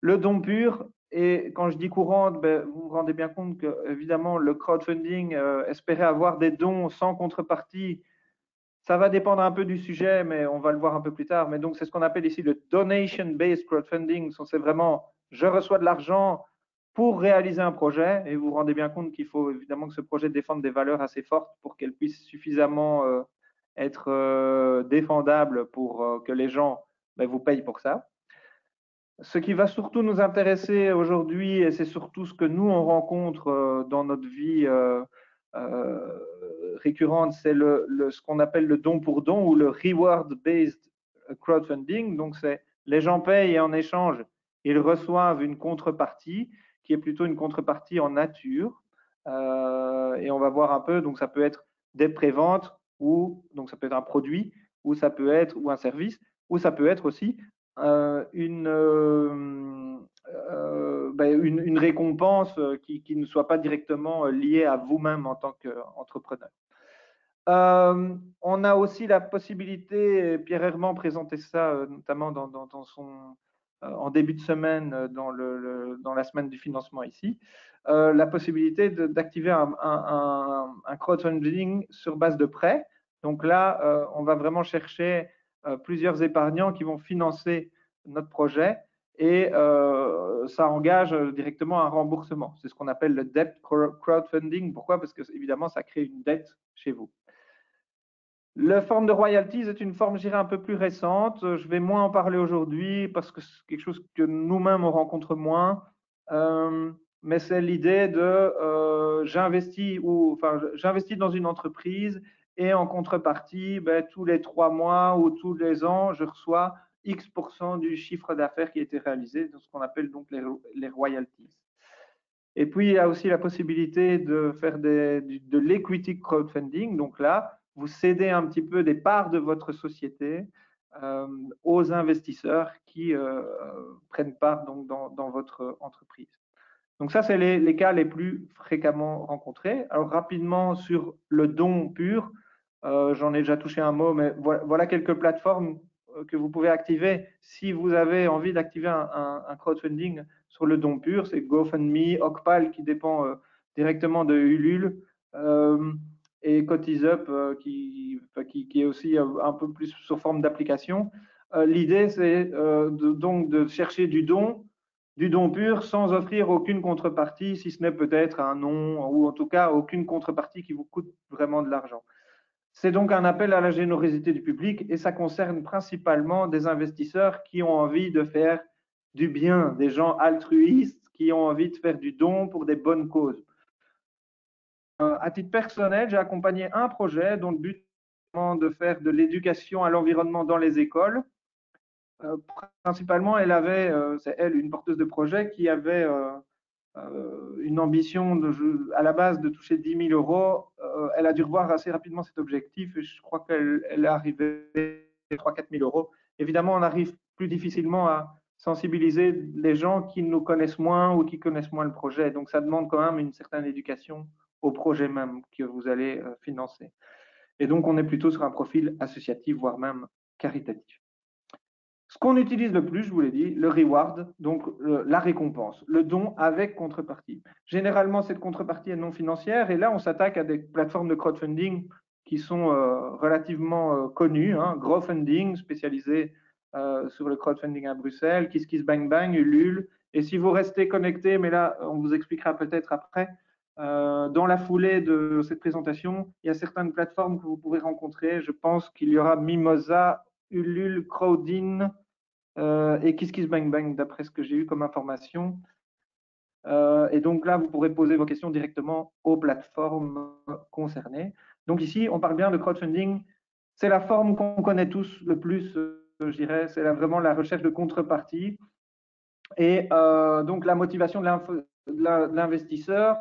le don pur. Et quand je dis courante, ben, vous vous rendez bien compte que, évidemment, le crowdfunding, espérer avoir des dons sans contrepartie, ça va dépendre un peu du sujet, mais on va le voir un peu plus tard. Mais donc, c'est ce qu'on appelle ici le donation-based crowdfunding. C'est vraiment, je reçois de l'argent pour réaliser un projet. Et vous vous rendez bien compte qu'il faut évidemment que ce projet défende des valeurs assez fortes pour qu'elle puisse suffisamment être défendable pour que les gens vous payent pour ça. Ce qui va surtout nous intéresser aujourd'hui, et c'est surtout ce que nous, on rencontre dans notre vie récurrente, c'est ce qu'on appelle le don pour don ou le reward-based crowdfunding. Donc, c'est les gens payent et en échange, ils reçoivent une contrepartie qui est plutôt une contrepartie en nature. Et on va voir un peu, donc ça peut être des préventes ou donc ça peut être un produit ou ça peut être ou un service ou ça peut être aussi une récompense qui ne soit pas directement liée à vous-même en tant qu'entrepreneur. On a aussi la possibilité, Pierre Herman présentait ça notamment dans son, en début de semaine dans la semaine du financement ici, la possibilité d'activer un crowdfunding sur base de prêt. Donc là, on va vraiment chercher plusieurs épargnants qui vont financer notre projet et ça engage directement un remboursement. C'est ce qu'on appelle le debt crowdfunding. Pourquoi? Parce que évidemment, ça crée une dette chez vous. La forme de royalties est une forme, je dirais, un peu plus récente. Je vais moins en parler aujourd'hui parce que c'est quelque chose que nous-mêmes on rencontre moins. Mais c'est l'idée de j'investis dans une entreprise et en contrepartie, tous les 3 mois ou tous les ans, je reçois X% du chiffre d'affaires qui a été réalisé, ce qu'on appelle donc les royalties. Et puis, il y a aussi la possibilité de faire de l'equity crowdfunding. Donc là, vous cédez un petit peu des parts de votre société aux investisseurs qui prennent part donc, dans votre entreprise. Donc ça, c'est les cas les plus fréquemment rencontrés. Alors rapidement sur le don pur, j'en ai déjà touché un mot, mais voilà quelques plateformes que vous pouvez activer si vous avez envie d'activer un crowdfunding sur le don pur. C'est GoFundMe, Ocpal qui dépend directement de Ulule et CotisUp qui est aussi un peu plus sous forme d'application. L'idée, c'est donc de chercher du don pur sans offrir aucune contrepartie, si ce n'est peut-être un nom ou en tout cas aucune contrepartie qui vous coûte vraiment de l'argent. C'est donc un appel à la générosité du public et ça concerne principalement des investisseurs qui ont envie de faire du bien, des gens altruistes qui ont envie de faire du don pour des bonnes causes. À titre personnel, j'ai accompagné un projet dont le but est de faire de l'éducation à l'environnement dans les écoles. Principalement, c'est elle, une porteuse de projet qui avait une ambition à la base de toucher 10 000 euros. Elle a dû revoir assez rapidement cet objectif et je crois qu'elle est arrivée à 3 000 – 4 000 euros. Évidemment, on arrive plus difficilement à sensibiliser les gens qui nous connaissent moins ou qui connaissent moins le projet. Donc, ça demande quand même une certaine éducation au projet même que vous allez financer. Et donc, on est plutôt sur un profil associatif, voire même caritatif. Ce qu'on utilise le plus, je vous l'ai dit, le reward, donc la récompense, le don avec contrepartie. Généralement, cette contrepartie est non financière et là, on s'attaque à des plateformes de crowdfunding qui sont relativement connues, hein, Growfunding, spécialisé sur le crowdfunding à Bruxelles, KissKissBankBank, Ulule. Et si vous restez connecté, mais là, on vous expliquera peut-être après, dans la foulée de cette présentation, il y a certaines plateformes que vous pourrez rencontrer. Je pense qu'il y aura Mimosa, Ulule, Crowdin et KissKissBankBank, d'après ce que j'ai eu comme information. Et donc là, vous pourrez poser vos questions directement aux plateformes concernées. Donc ici, on parle bien de crowdfunding. C'est la forme qu'on connaît tous le plus, je dirais. C'est vraiment la recherche de contrepartie. Et donc la motivation de l'investisseur,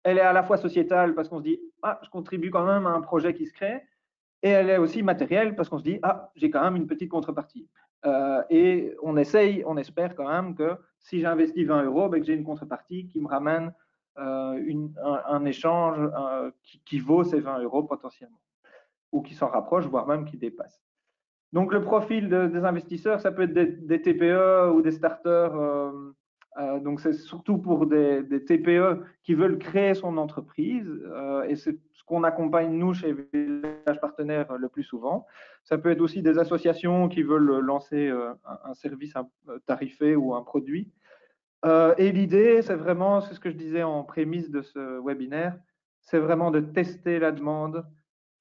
elle est à la fois sociétale parce qu'on se dit « Ah, je contribue quand même à un projet qui se crée ». Et elle est aussi matérielle parce qu'on se dit « Ah, j'ai quand même une petite contrepartie ». Et on espère quand même que si j'investis 20 €, ben, que j'ai une contrepartie qui me ramène un échange qui vaut ces 20 € potentiellement, ou qui s'en rapproche, voire même qui dépasse. Donc le profil des investisseurs, ça peut être des TPE ou des starters. Donc c'est surtout pour des TPE qui veulent créer son entreprise et c'est ce qu'on accompagne nous chez Village Partenaire le plus souvent. Ça peut être aussi des associations qui veulent lancer un service tarifé ou un produit. Et l'idée, c'est vraiment, c'est ce que je disais en prémisse de ce webinaire, c'est vraiment de tester la demande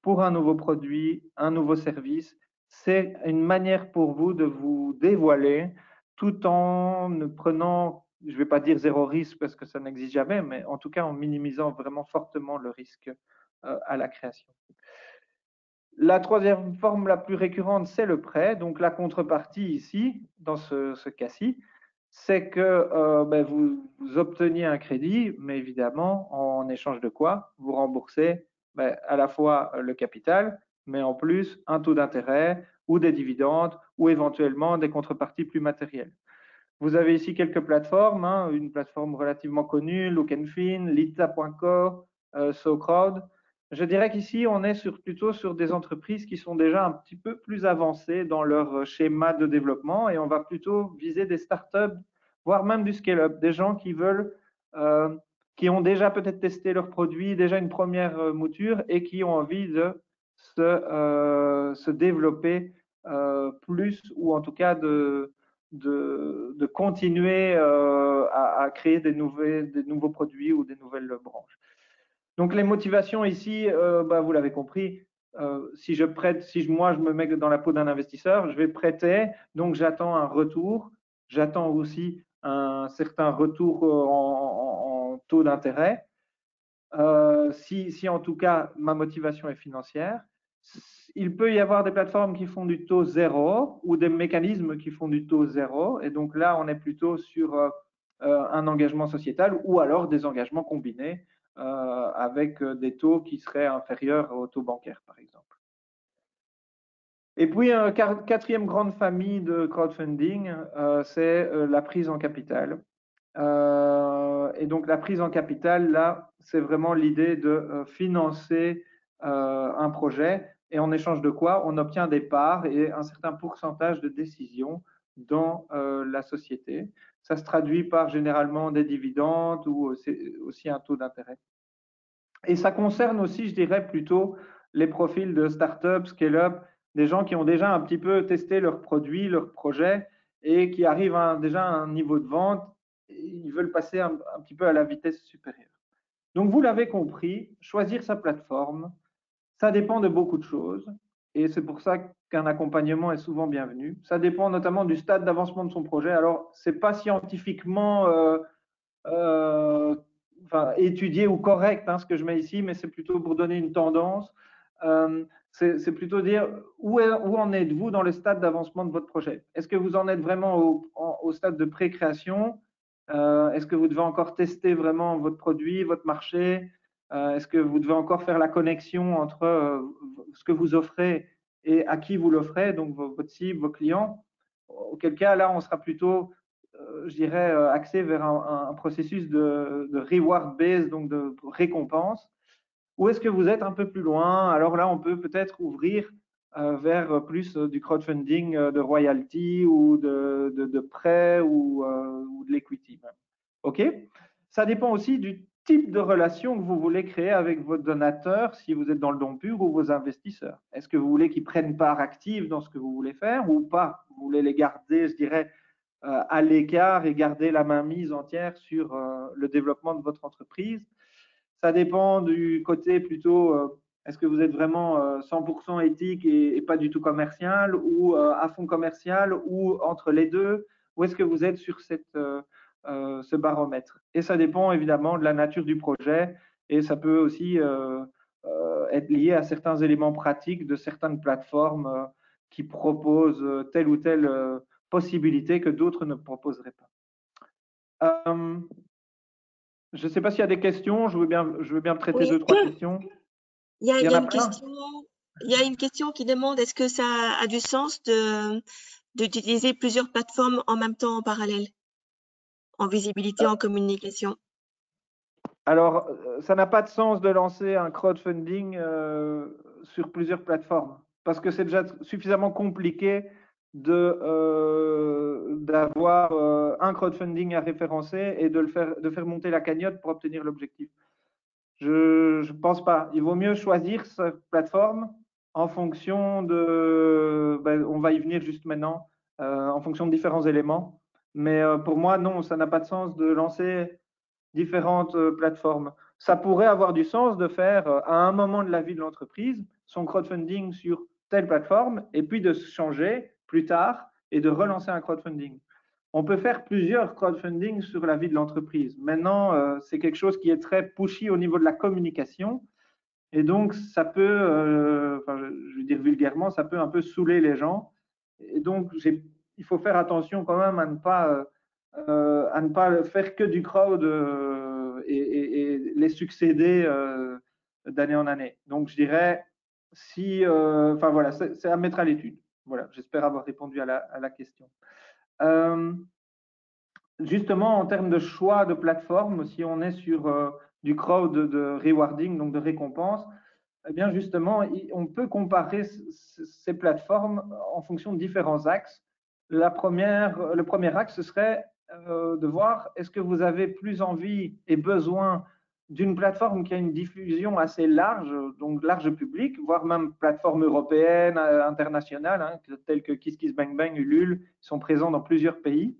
pour un nouveau produit, un nouveau service. C'est une manière pour vous de vous dévoiler tout en ne prenant, je ne vais pas dire zéro risque parce que ça n'existe jamais, mais en tout cas en minimisant vraiment fortement le risque à la création. La troisième forme la plus récurrente, c'est le prêt. Donc la contrepartie ici, dans ce cas-ci, c'est que ben, vous obteniez un crédit, mais évidemment, en échange de quoi vous remboursez ben, à la fois le capital, mais en plus un taux d'intérêt ou des dividendes ou éventuellement des contreparties plus matérielles. Vous avez ici quelques plateformes, hein, une plateforme relativement connue, Look'n'Fin, Lita.co, SoCrowd. Je dirais qu'ici, on est plutôt sur des entreprises qui sont déjà un petit peu plus avancées dans leur schéma de développement et on va plutôt viser des startups, voire même du scale-up, des gens qui veulent, qui ont déjà peut-être testé leurs produits, déjà une première mouture et qui ont envie de se développer plus ou en tout cas de continuer à créer des nouveaux produits ou des nouvelles branches. Donc les motivations ici, bah, vous l'avez compris, si je prête, moi je me mets dans la peau d'un investisseur, je vais prêter, donc j'attends un retour, j'attends aussi un certain retour en taux d'intérêt. Si en tout cas ma motivation est financière, il peut y avoir des plateformes qui font du taux zéro ou des mécanismes qui font du taux zéro. Et donc là, on est plutôt sur un engagement sociétal ou alors des engagements combinés avec des taux qui seraient inférieurs au taux bancaire, par exemple. Et puis, quatrième grande famille de crowdfunding, c'est la prise en capital. Et donc, la prise en capital, là, c'est vraiment l'idée de financer un projet. Et en échange de quoi, on obtient des parts et un certain pourcentage de décision dans la société. Ça se traduit par généralement des dividendes ou aussi un taux d'intérêt. Et ça concerne aussi, je dirais, plutôt les profils de start-up, scale-up, des gens qui ont déjà un petit peu testé leurs produits, leurs projets et qui arrivent déjà à un niveau de vente. Ils veulent passer un petit peu à la vitesse supérieure. Donc, vous l'avez compris, choisir sa plateforme, ça dépend de beaucoup de choses. Et c'est pour ça qu'un accompagnement est souvent bienvenu. Ça dépend notamment du stade d'avancement de son projet. Alors, ce n'est pas scientifiquement étudié ou correct ce que je mets ici, mais c'est plutôt pour donner une tendance. C'est plutôt dire où en êtes-vous dans le stade d'avancement de votre projet. Est-ce que vous en êtes vraiment au stade de pré-création? Est-ce que vous devez encore tester vraiment votre produit, votre marché? Est-ce que vous devez encore faire la connexion entre ce que vous offrez et à qui vous l'offrez, donc votre cible, vos clients? Auquel cas, là, on sera plutôt, je dirais, axé vers un processus de reward-based, donc de récompense. Ou est-ce que vous êtes un peu plus loin? Alors là, on peut peut-être ouvrir vers plus du crowdfunding de royalty ou de prêt ou de l'equity. OK? Ça dépend aussi du type de relation que vous voulez créer avec votre donateur si vous êtes dans le don pur ou vos investisseurs. Est-ce que vous voulez qu'ils prennent part active dans ce que vous voulez faire ou pas? Vous voulez les garder, je dirais, à l'écart et garder la main mise entière sur le développement de votre entreprise. Ça dépend du côté plutôt, est-ce que vous êtes vraiment 100% éthique et pas du tout commercial ou à fond commercial ou entre les deux? Où est-ce que vous êtes sur ce baromètre? Et ça dépend évidemment de la nature du projet et ça peut aussi être lié à certains éléments pratiques de certaines plateformes qui proposent telle ou telle possibilité que d'autres ne proposeraient pas. Je ne sais pas s'il y a des questions. Je veux bien traiter Oui. 2-3 questions. Il y a Il y en a une plein. question, il y a une question qui demande est-ce que ça a du sens d'utiliser plusieurs plateformes en même temps en parallèle, en visibilité, en communication? Alors, ça n'a pas de sens de lancer un crowdfunding sur plusieurs plateformes parce que c'est déjà suffisamment compliqué d'avoir un crowdfunding à référencer et de faire monter la cagnotte pour obtenir l'objectif. Je ne pense pas. Il vaut mieux choisir sa plateforme en fonction de, on va y venir juste maintenant, en fonction de différents éléments. Mais pour moi, non, ça n'a pas de sens de lancer différentes plateformes. Ça pourrait avoir du sens de faire à un moment de la vie de l'entreprise son crowdfunding sur telle plateforme et puis de se changer plus tard et de relancer un crowdfunding. On peut faire plusieurs crowdfunding sur la vie de l'entreprise. Maintenant, c'est quelque chose qui est très pushy au niveau de la communication. Et donc, ça peut, je veux dire vulgairement, ça peut un peu saouler les gens. Et donc, il faut faire attention quand même à ne pas faire que du crowd et les succéder d'année en année. Donc, je dirais, enfin voilà, c'est à mettre à l'étude. Voilà, j'espère avoir répondu à la question. Justement, en termes de choix de plateforme, si on est sur du crowd de rewarding, donc de récompense, eh bien justement, on peut comparer ces plateformes en fonction de différents axes. Le premier axe, ce serait de voir est-ce que vous avez plus envie et besoin d'une plateforme qui a une diffusion assez large, donc large public, voire même plateforme européenne, internationale, hein, telles que KissKissBankBang, Ulule, sont présents dans plusieurs pays.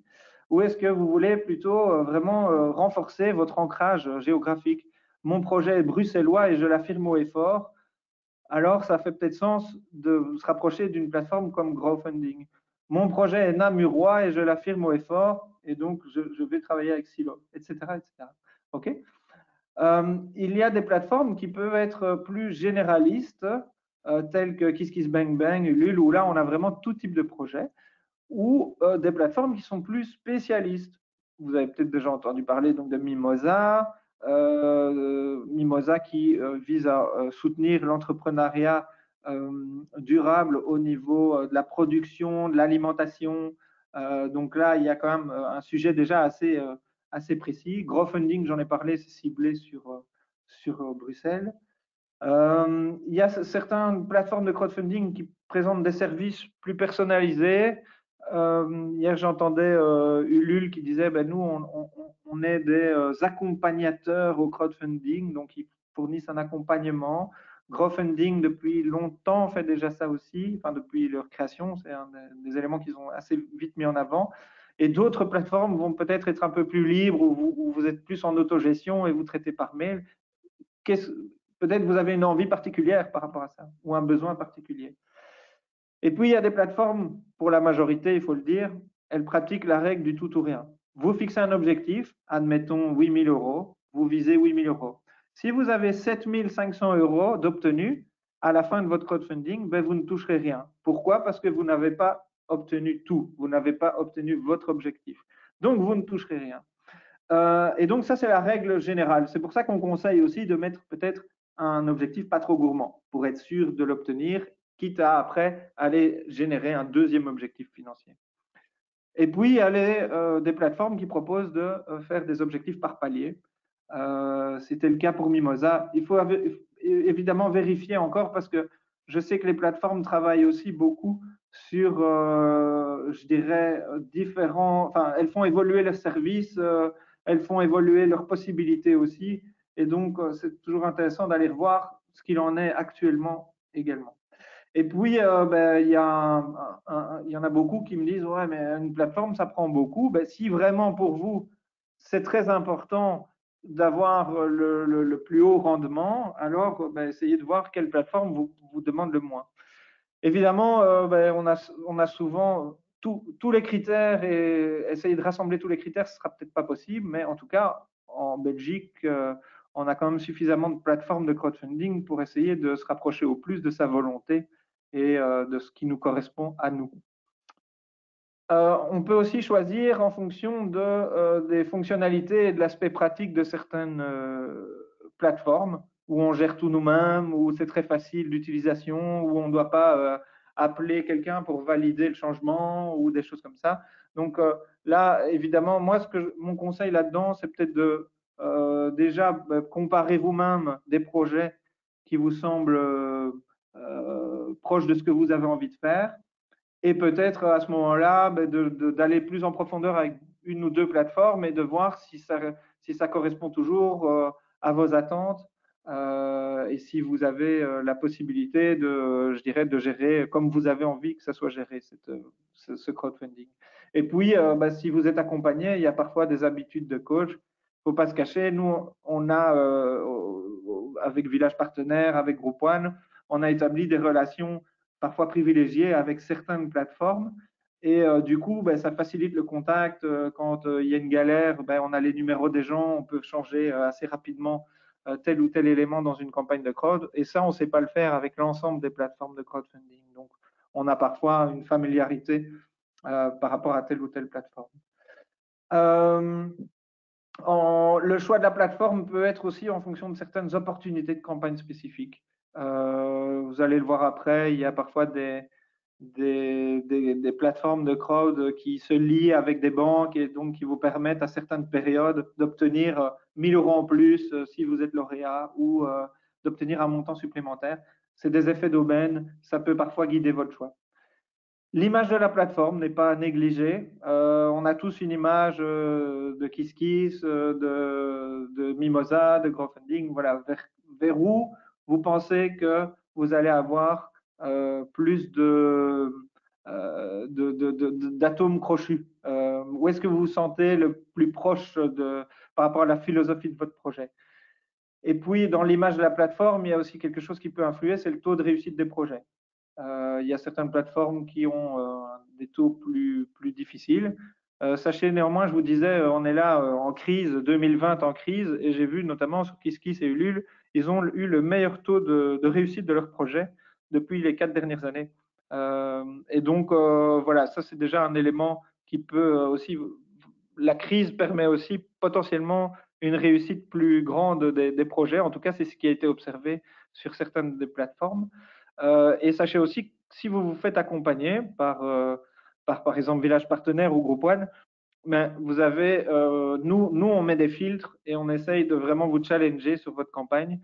Ou est-ce que vous voulez plutôt vraiment renforcer votre ancrage géographique? Mon projet est bruxellois et je l'affirme haut et fort. Alors, ça fait peut-être sens de se rapprocher d'une plateforme comme Growfunding. Mon projet est namurois et je l'affirme haut et fort, et donc je vais travailler avec Silo, etc. etc. OK? Il y a des plateformes qui peuvent être plus généralistes, telles que KissKissBankBang, Ulule, où là, on a vraiment tout type de projet, ou des plateformes qui sont plus spécialistes. Vous avez peut-être déjà entendu parler donc, de Mimosa, Mimosa qui vise à soutenir l'entrepreneuriat durable au niveau de la production, de l'alimentation. Donc là, il y a quand même un sujet déjà assez précis. Growfunding, j'en ai parlé, c'est ciblé sur Bruxelles. Il y a certaines plateformes de crowdfunding qui présentent des services plus personnalisés. Hier, j'entendais Ulule qui disait nous, on est des accompagnateurs au crowdfunding, donc ils fournissent un accompagnement. Growfunding, depuis longtemps, fait déjà ça aussi, enfin, depuis leur création, c'est un des éléments qu'ils ont assez vite mis en avant. Et d'autres plateformes vont peut-être être un peu plus libres, où vous êtes plus en autogestion et vous traitez par mail. Peut-être vous avez une envie particulière par rapport à ça, ou un besoin particulier. Et puis, il y a des plateformes, pour la majorité, il faut le dire, elles pratiquent la règle du tout ou rien. Vous fixez un objectif, admettons 8 000 euros, vous visez 8 000 euros. Si vous avez 7 500 euros d'obtenus à la fin de votre crowdfunding, vous ne toucherez rien. Pourquoi? Parce que vous n'avez pas obtenu tout, vous n'avez pas obtenu votre objectif. Donc, vous ne toucherez rien. Et donc, ça, c'est la règle générale. C'est pour ça qu'on conseille aussi de mettre peut-être un objectif pas trop gourmand pour être sûr de l'obtenir, quitte à après aller générer un deuxième objectif financier. Et puis, il y a des plateformes qui proposent de faire des objectifs par palier. C'était le cas pour Mimosa. Il faut évidemment vérifier encore parce que je sais que les plateformes travaillent aussi beaucoup sur, je dirais, enfin, elles font évoluer leurs services, elles font évoluer leurs possibilités aussi. Et donc, c'est toujours intéressant d'aller voir ce qu'il en est actuellement également. Et puis, ben, il y en a beaucoup qui me disent, ouais, mais une plateforme, ça prend beaucoup. Ben, si vraiment pour vous, c'est très important d'avoir le plus haut rendement, alors ben, essayez de voir quelle plateforme vous demande le moins. Évidemment, ben, on a souvent tous les critères et essayer de rassembler tous les critères, ce sera peut-être pas possible, mais en tout cas, en Belgique, on a quand même suffisamment de plateformes de crowdfunding pour essayer de se rapprocher au plus de sa volonté et de ce qui nous correspond à nous. On peut aussi choisir en fonction des fonctionnalités et de l'aspect pratique de certaines plateformes où on gère tout nous-mêmes, où c'est très facile d'utilisation, où on ne doit pas appeler quelqu'un pour valider le changement ou des choses comme ça. Donc là, évidemment, moi, mon conseil là-dedans, c'est peut-être de déjà comparer vous-même des projets qui vous semblent proches de ce que vous avez envie de faire. Et peut-être à ce moment-là, d'aller plus en profondeur avec une ou deux plateformes et de voir si ça correspond toujours à vos attentes et si vous avez la possibilité je dirais, de gérer comme vous avez envie que ça soit géré, ce crowdfunding. Et puis, si vous êtes accompagné, il y a parfois des habitudes de coach. Il ne faut pas se cacher. Nous, on a, avec Village Partenaire, avec Group One, on a établi des relations parfois privilégiés avec certaines plateformes. Et du coup, ça facilite le contact. Quand il y a une galère, on a les numéros des gens, on peut changer assez rapidement tel ou tel élément dans une campagne de crowd. Et ça, on ne sait pas le faire avec l'ensemble des plateformes de crowdfunding. Donc, on a parfois une familiarité par rapport à telle ou telle plateforme. Le choix de la plateforme peut être aussi en fonction de certaines opportunités de campagne spécifiques. Vous allez le voir après, il y a parfois des plateformes de crowd qui se lient avec des banques et donc qui vous permettent à certaines périodes d'obtenir 1 000 € en plus si vous êtes lauréat ou d'obtenir un montant supplémentaire. C'est des effets d'aubaine, ça peut parfois guider votre choix. L'image de la plateforme n'est pas négligée. On a tous une image de KissKiss, de Mimosa, de crowdfunding. Voilà, vers où vous pensez que vous allez avoir plus d'atomes crochus. Où est-ce que vous vous sentez le plus proche par rapport à la philosophie de votre projet? Et puis, dans l'image de la plateforme, il y a aussi quelque chose qui peut influer, c'est le taux de réussite des projets. Il y a certaines plateformes qui ont des taux plus difficiles. Sachez néanmoins, je vous disais, on est là en crise, 2020 en crise, et j'ai vu notamment sur KissKiss et Ulule, ils ont eu le meilleur taux de réussite de leur projet depuis les 4 dernières années. Et donc, voilà, ça c'est déjà un élément qui peut aussi... La crise permet aussi potentiellement une réussite plus grande des projets. En tout cas, c'est ce qui a été observé sur certaines des plateformes. Et sachez aussi que si vous vous faites accompagner par exemple Village Partenaire ou Group One, vous avez, nous on met des filtres et on essaye de vraiment vous challenger sur votre campagne.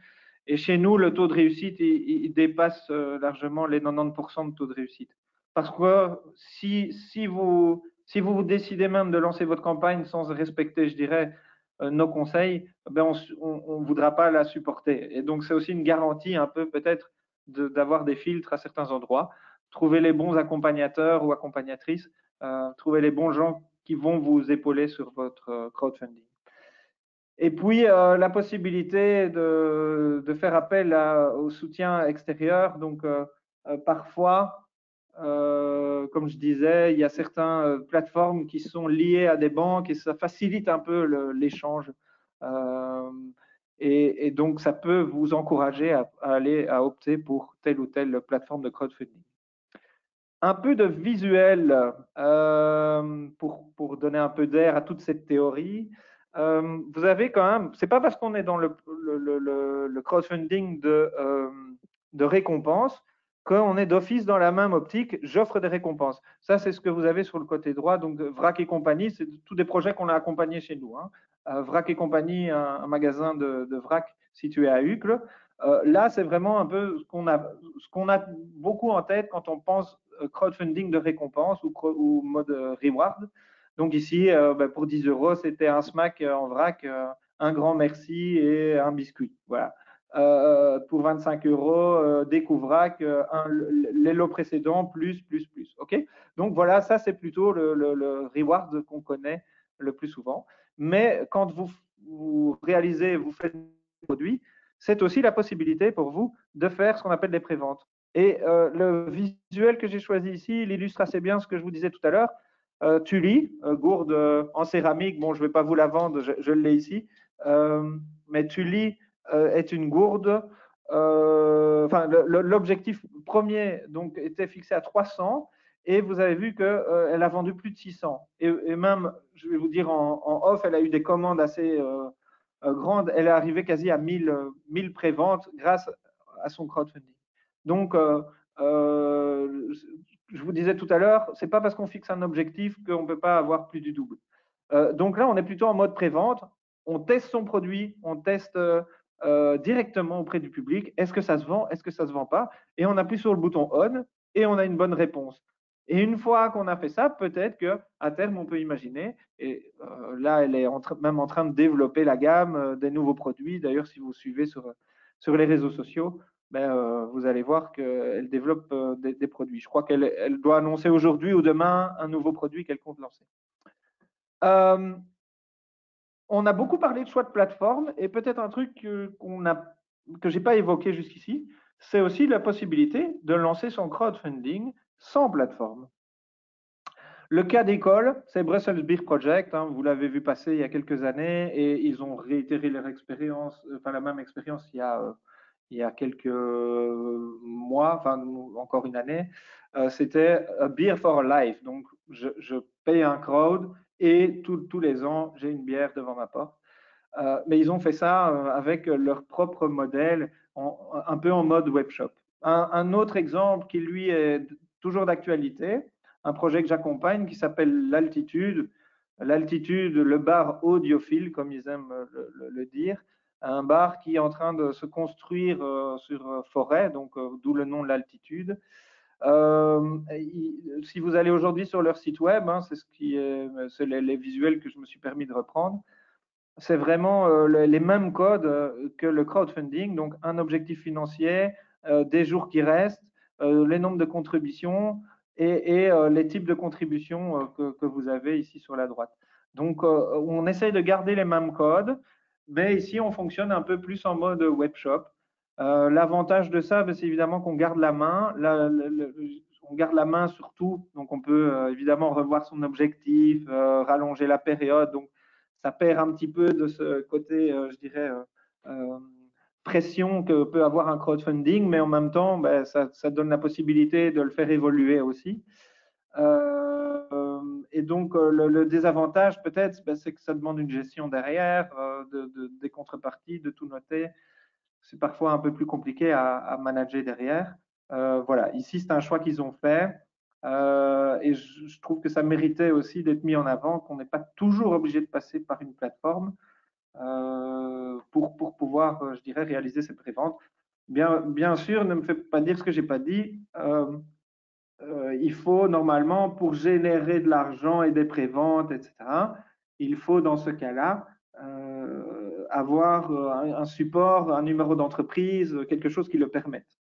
Et chez nous, le taux de réussite, il dépasse largement les 90% de taux de réussite. Parce que si vous vous décidez même de lancer votre campagne sans respecter, je dirais, nos conseils, on ne voudra pas la supporter. Et donc, c'est aussi une garantie un peu peut-être d'avoir des filtres à certains endroits. Trouver les bons accompagnateurs ou accompagnatrices, trouver les bons gens qui vont vous épauler sur votre crowdfunding. Et puis, la possibilité de faire appel au soutien extérieur. Donc, parfois, comme je disais, il y a certaines plateformes qui sont liées à des banques et ça facilite un peu l'échange. Et donc, ça peut vous encourager à opter pour telle ou telle plateforme de crowdfunding. Un peu de visuel pour donner un peu d'air à toute cette théorie. Vous avez quand même, c'est pas parce qu'on est dans le crowdfunding de récompense qu'on est d'office dans la même optique, j'offre des récompenses. Ça, c'est ce que vous avez sur le côté droit. Donc, Vrac et compagnie, c'est tous des projets qu'on a accompagnés chez nous. Vrac et compagnie, un magasin de vrac situé à Uccle. Là, c'est vraiment un peu ce qu'on a beaucoup en tête quand on pense crowdfunding de récompense ou mode reward. Donc ici, pour 10 euros, c'était un smack en vrac, un grand merci et un biscuit. Voilà. Pour 25 euros, découvrac, les lots précédents, plus. OK? Donc voilà, ça, c'est plutôt le reward qu'on connaît le plus souvent. Mais quand vous réalisez, vous faites des produits, c'est aussi la possibilité pour vous de faire ce qu'on appelle des préventes. Et le visuel que j'ai choisi ici, il illustre assez bien ce que je vous disais tout à l'heure. Tully, gourde en céramique, bon, je ne vais pas vous la vendre, je l'ai ici, mais Tully est une gourde. Enfin, l'objectif premier donc était fixé à 300 et vous avez vu qu'elle a vendu plus de 600. Et même, je vais vous dire en off, elle a eu des commandes assez grande, elle est arrivée quasi à 1000 préventes grâce à son crowdfunding. Donc, je vous disais tout à l'heure, c'est pas parce qu'on fixe un objectif qu'on ne peut pas avoir plus du double. Donc là, on est plutôt en mode prévente. On teste son produit, on teste directement auprès du public. Est-ce que ça se vend? Est-ce que ça se vend pas? Et on appuie sur le bouton on et on a une bonne réponse. Et une fois qu'on a fait ça, peut-être qu'à terme, on peut imaginer, et là, elle est même en train de développer la gamme des nouveaux produits. D'ailleurs, si vous suivez sur les réseaux sociaux, vous allez voir qu'elle développe des produits. Je crois qu'elle doit annoncer aujourd'hui ou demain un nouveau produit qu'elle compte lancer. On a beaucoup parlé de choix de plateforme et peut-être un truc que je n'ai pas évoqué jusqu'ici, c'est aussi la possibilité de lancer son crowdfunding sans plateforme. Le cas d'école, c'est Brussels Beer Project. Hein, vous l'avez vu passer il y a quelques années et ils ont réitéré leur expérience, enfin la même expérience il y a quelques mois, enfin encore une année. C'était a Beer for Life. Donc je paye un crowd et tous les ans j'ai une bière devant ma porte. Mais ils ont fait ça avec leur propre modèle, un peu en mode webshop. Un autre exemple qui lui est toujours d'actualité, un projet que j'accompagne qui s'appelle l'Altitude. L'Altitude, le bar audiophile, comme ils aiment le dire, un bar qui est en train de se construire sur forêt, donc d'où le nom de l'Altitude. Si vous allez aujourd'hui sur leur site web, hein, c'est les visuels que je me suis permis de reprendre. C'est vraiment les mêmes codes que le crowdfunding, donc un objectif financier, des jours qui restent, les nombres de contributions et les types de contributions que vous avez ici sur la droite. Donc, on essaye de garder les mêmes codes, mais ici, on fonctionne un peu plus en mode webshop. L'avantage de ça, c'est évidemment qu'on garde la main. On garde la main sur tout, donc on peut évidemment revoir son objectif, rallonger la période. Donc, ça perd un petit peu de ce côté, je dirais, pression que peut avoir un crowdfunding, mais en même temps, ça donne la possibilité de le faire évoluer aussi. Et donc, le désavantage, peut-être, c'est que ça demande une gestion derrière, des contreparties, de tout noter. C'est parfois un peu plus compliqué à manager derrière. Voilà, ici, c'est un choix qu'ils ont fait. Et je trouve que ça méritait aussi d'être mis en avant, qu'on n'est pas toujours obligé de passer par une plateforme pour pouvoir, je dirais, réaliser cette prévente. Bien sûr, ne me faites pas dire ce que je n'ai pas dit. Il faut normalement, pour générer de l'argent et des préventes, etc., il faut dans ce cas-là avoir un support, un numéro d'entreprise, quelque chose qui le permette.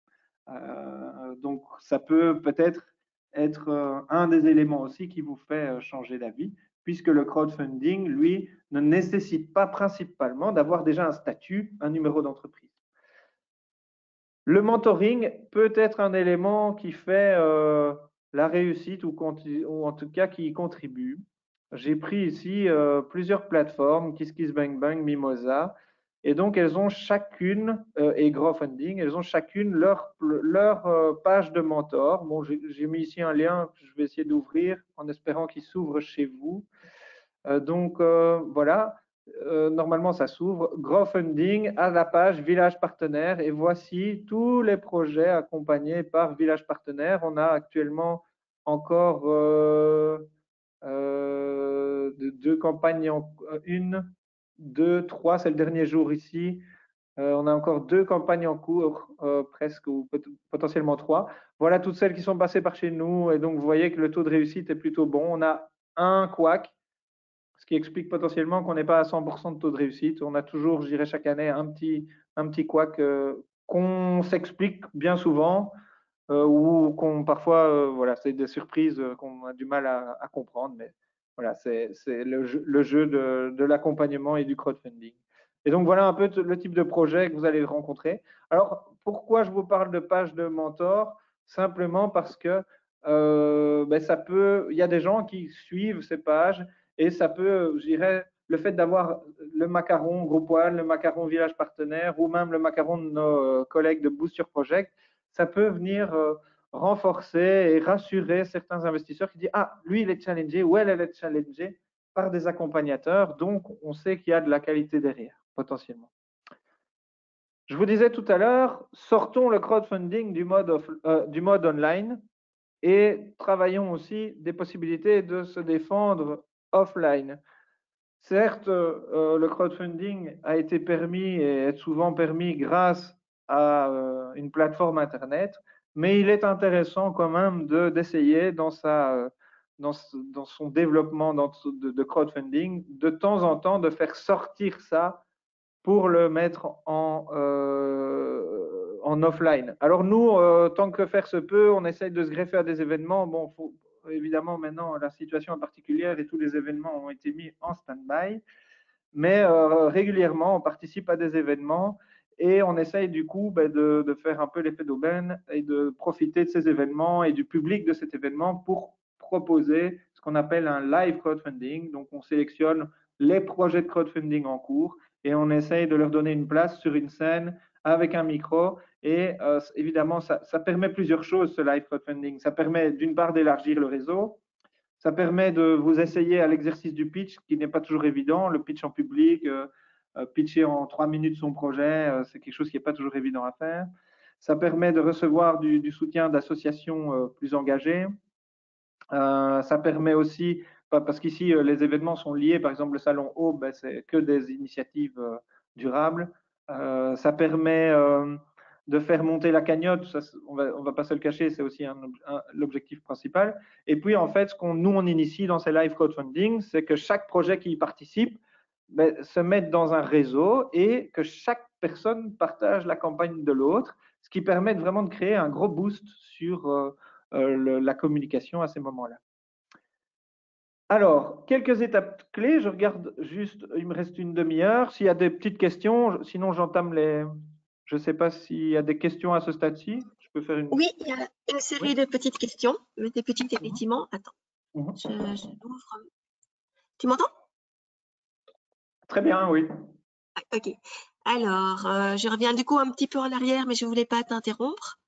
Donc, ça peut peut-être être un des éléments aussi qui vous fait changer d'avis, puisque le crowdfunding, lui, ne nécessite pas principalement d'avoir déjà un statut, un numéro d'entreprise. Le mentoring peut être un élément qui fait la réussite ou en tout cas qui y contribue. J'ai pris ici plusieurs plateformes, KissKissBankBank, Mimosa, et donc elles ont chacune, et Growfunding, elles ont chacune leur page de mentor. Bon, j'ai mis ici un lien que je vais essayer d'ouvrir en espérant qu'il s'ouvre chez vous. Donc voilà, normalement ça s'ouvre. Growfunding à la page Village Partenaire et voici tous les projets accompagnés par Village Partenaire. On a actuellement encore deux campagnes, une, deux, trois, c'est le dernier jour ici. On a encore 2 campagnes en cours, presque, ou potentiellement 3. Voilà toutes celles qui sont passées par chez nous. Et donc, vous voyez que le taux de réussite est plutôt bon. On a un couac, ce qui explique potentiellement qu'on n'est pas à 100% de taux de réussite. On a toujours, je dirais, chaque année, un petit couac qu'on s'explique bien souvent ou qu'on parfois, voilà, c'est des surprises qu'on a du mal à comprendre. Mais voilà, c'est le jeu de l'accompagnement et du crowdfunding. Et donc, voilà un peu le type de projet que vous allez rencontrer. Alors, pourquoi je vous parle de page de mentor? Simplement parce que il y a des gens qui suivent ces pages et ça peut, je dirais, le fait d'avoir le macaron Groupe One, le macaron Village Partenaire ou même le macaron de nos collègues de Boost Your Project, ça peut venir renforcer et rassurer certains investisseurs qui disent « Ah, lui, il est challengé ou elle est challengée par des accompagnateurs, donc on sait qu'il y a de la qualité derrière, potentiellement. » Je vous disais tout à l'heure, sortons le crowdfunding du mode online et travaillons aussi des possibilités de se défendre offline. Certes, le crowdfunding a été permis et est souvent permis grâce à une plateforme Internet, mais il est intéressant quand même d'essayer dans son développement de crowdfunding, de temps en temps, de faire sortir ça pour le mettre en offline. Alors nous, tant que faire se peut, on essaye de se greffer à des événements. Bon, évidemment, maintenant, la situation est particulière et tous les événements ont été mis en stand-by. Mais régulièrement, on participe à des événements et on essaye du coup de faire un peu l'effet d'aubaine et de profiter de ces événements et du public de cet événement pour proposer ce qu'on appelle un live crowdfunding. Donc, on sélectionne les projets de crowdfunding en cours et on essaye de leur donner une place sur une scène avec un micro. Et évidemment, ça permet plusieurs choses, ce live crowdfunding. Ça permet d'une part d'élargir le réseau. Ça permet de vous essayer à l'exercice du pitch, qui n'est pas toujours évident. Le pitch en public, pitcher en 3 minutes son projet, c'est quelque chose qui n'est pas toujours évident à faire. Ça permet de recevoir du soutien d'associations plus engagées. Ça permet aussi, parce qu'ici, les événements sont liés, par exemple, le Salon Aube, c'est que des initiatives durables. Ça permet de faire monter la cagnotte, ça, on va pas se le cacher, c'est aussi l'objectif principal. Et puis, en fait, ce nous, on initie dans ces live crowdfunding, c'est que chaque projet qui y participe se mette dans un réseau et que chaque personne partage la campagne de l'autre, ce qui permet vraiment de créer un gros boost sur la communication à ces moments-là. Alors, quelques étapes clés. Je regarde juste, il me reste une demi-heure. S'il y a des petites questions, sinon j'entame les… Je ne sais pas s'il y a des questions à ce stade-ci. Je peux faire une… Oui, il y a une série de petites questions, mais des petites effectivement. Attends, je l'ouvre. Tu m'entends? Très bien, oui. Ah, ok. Alors, je reviens du coup un petit peu en arrière, mais je ne voulais pas t'interrompre.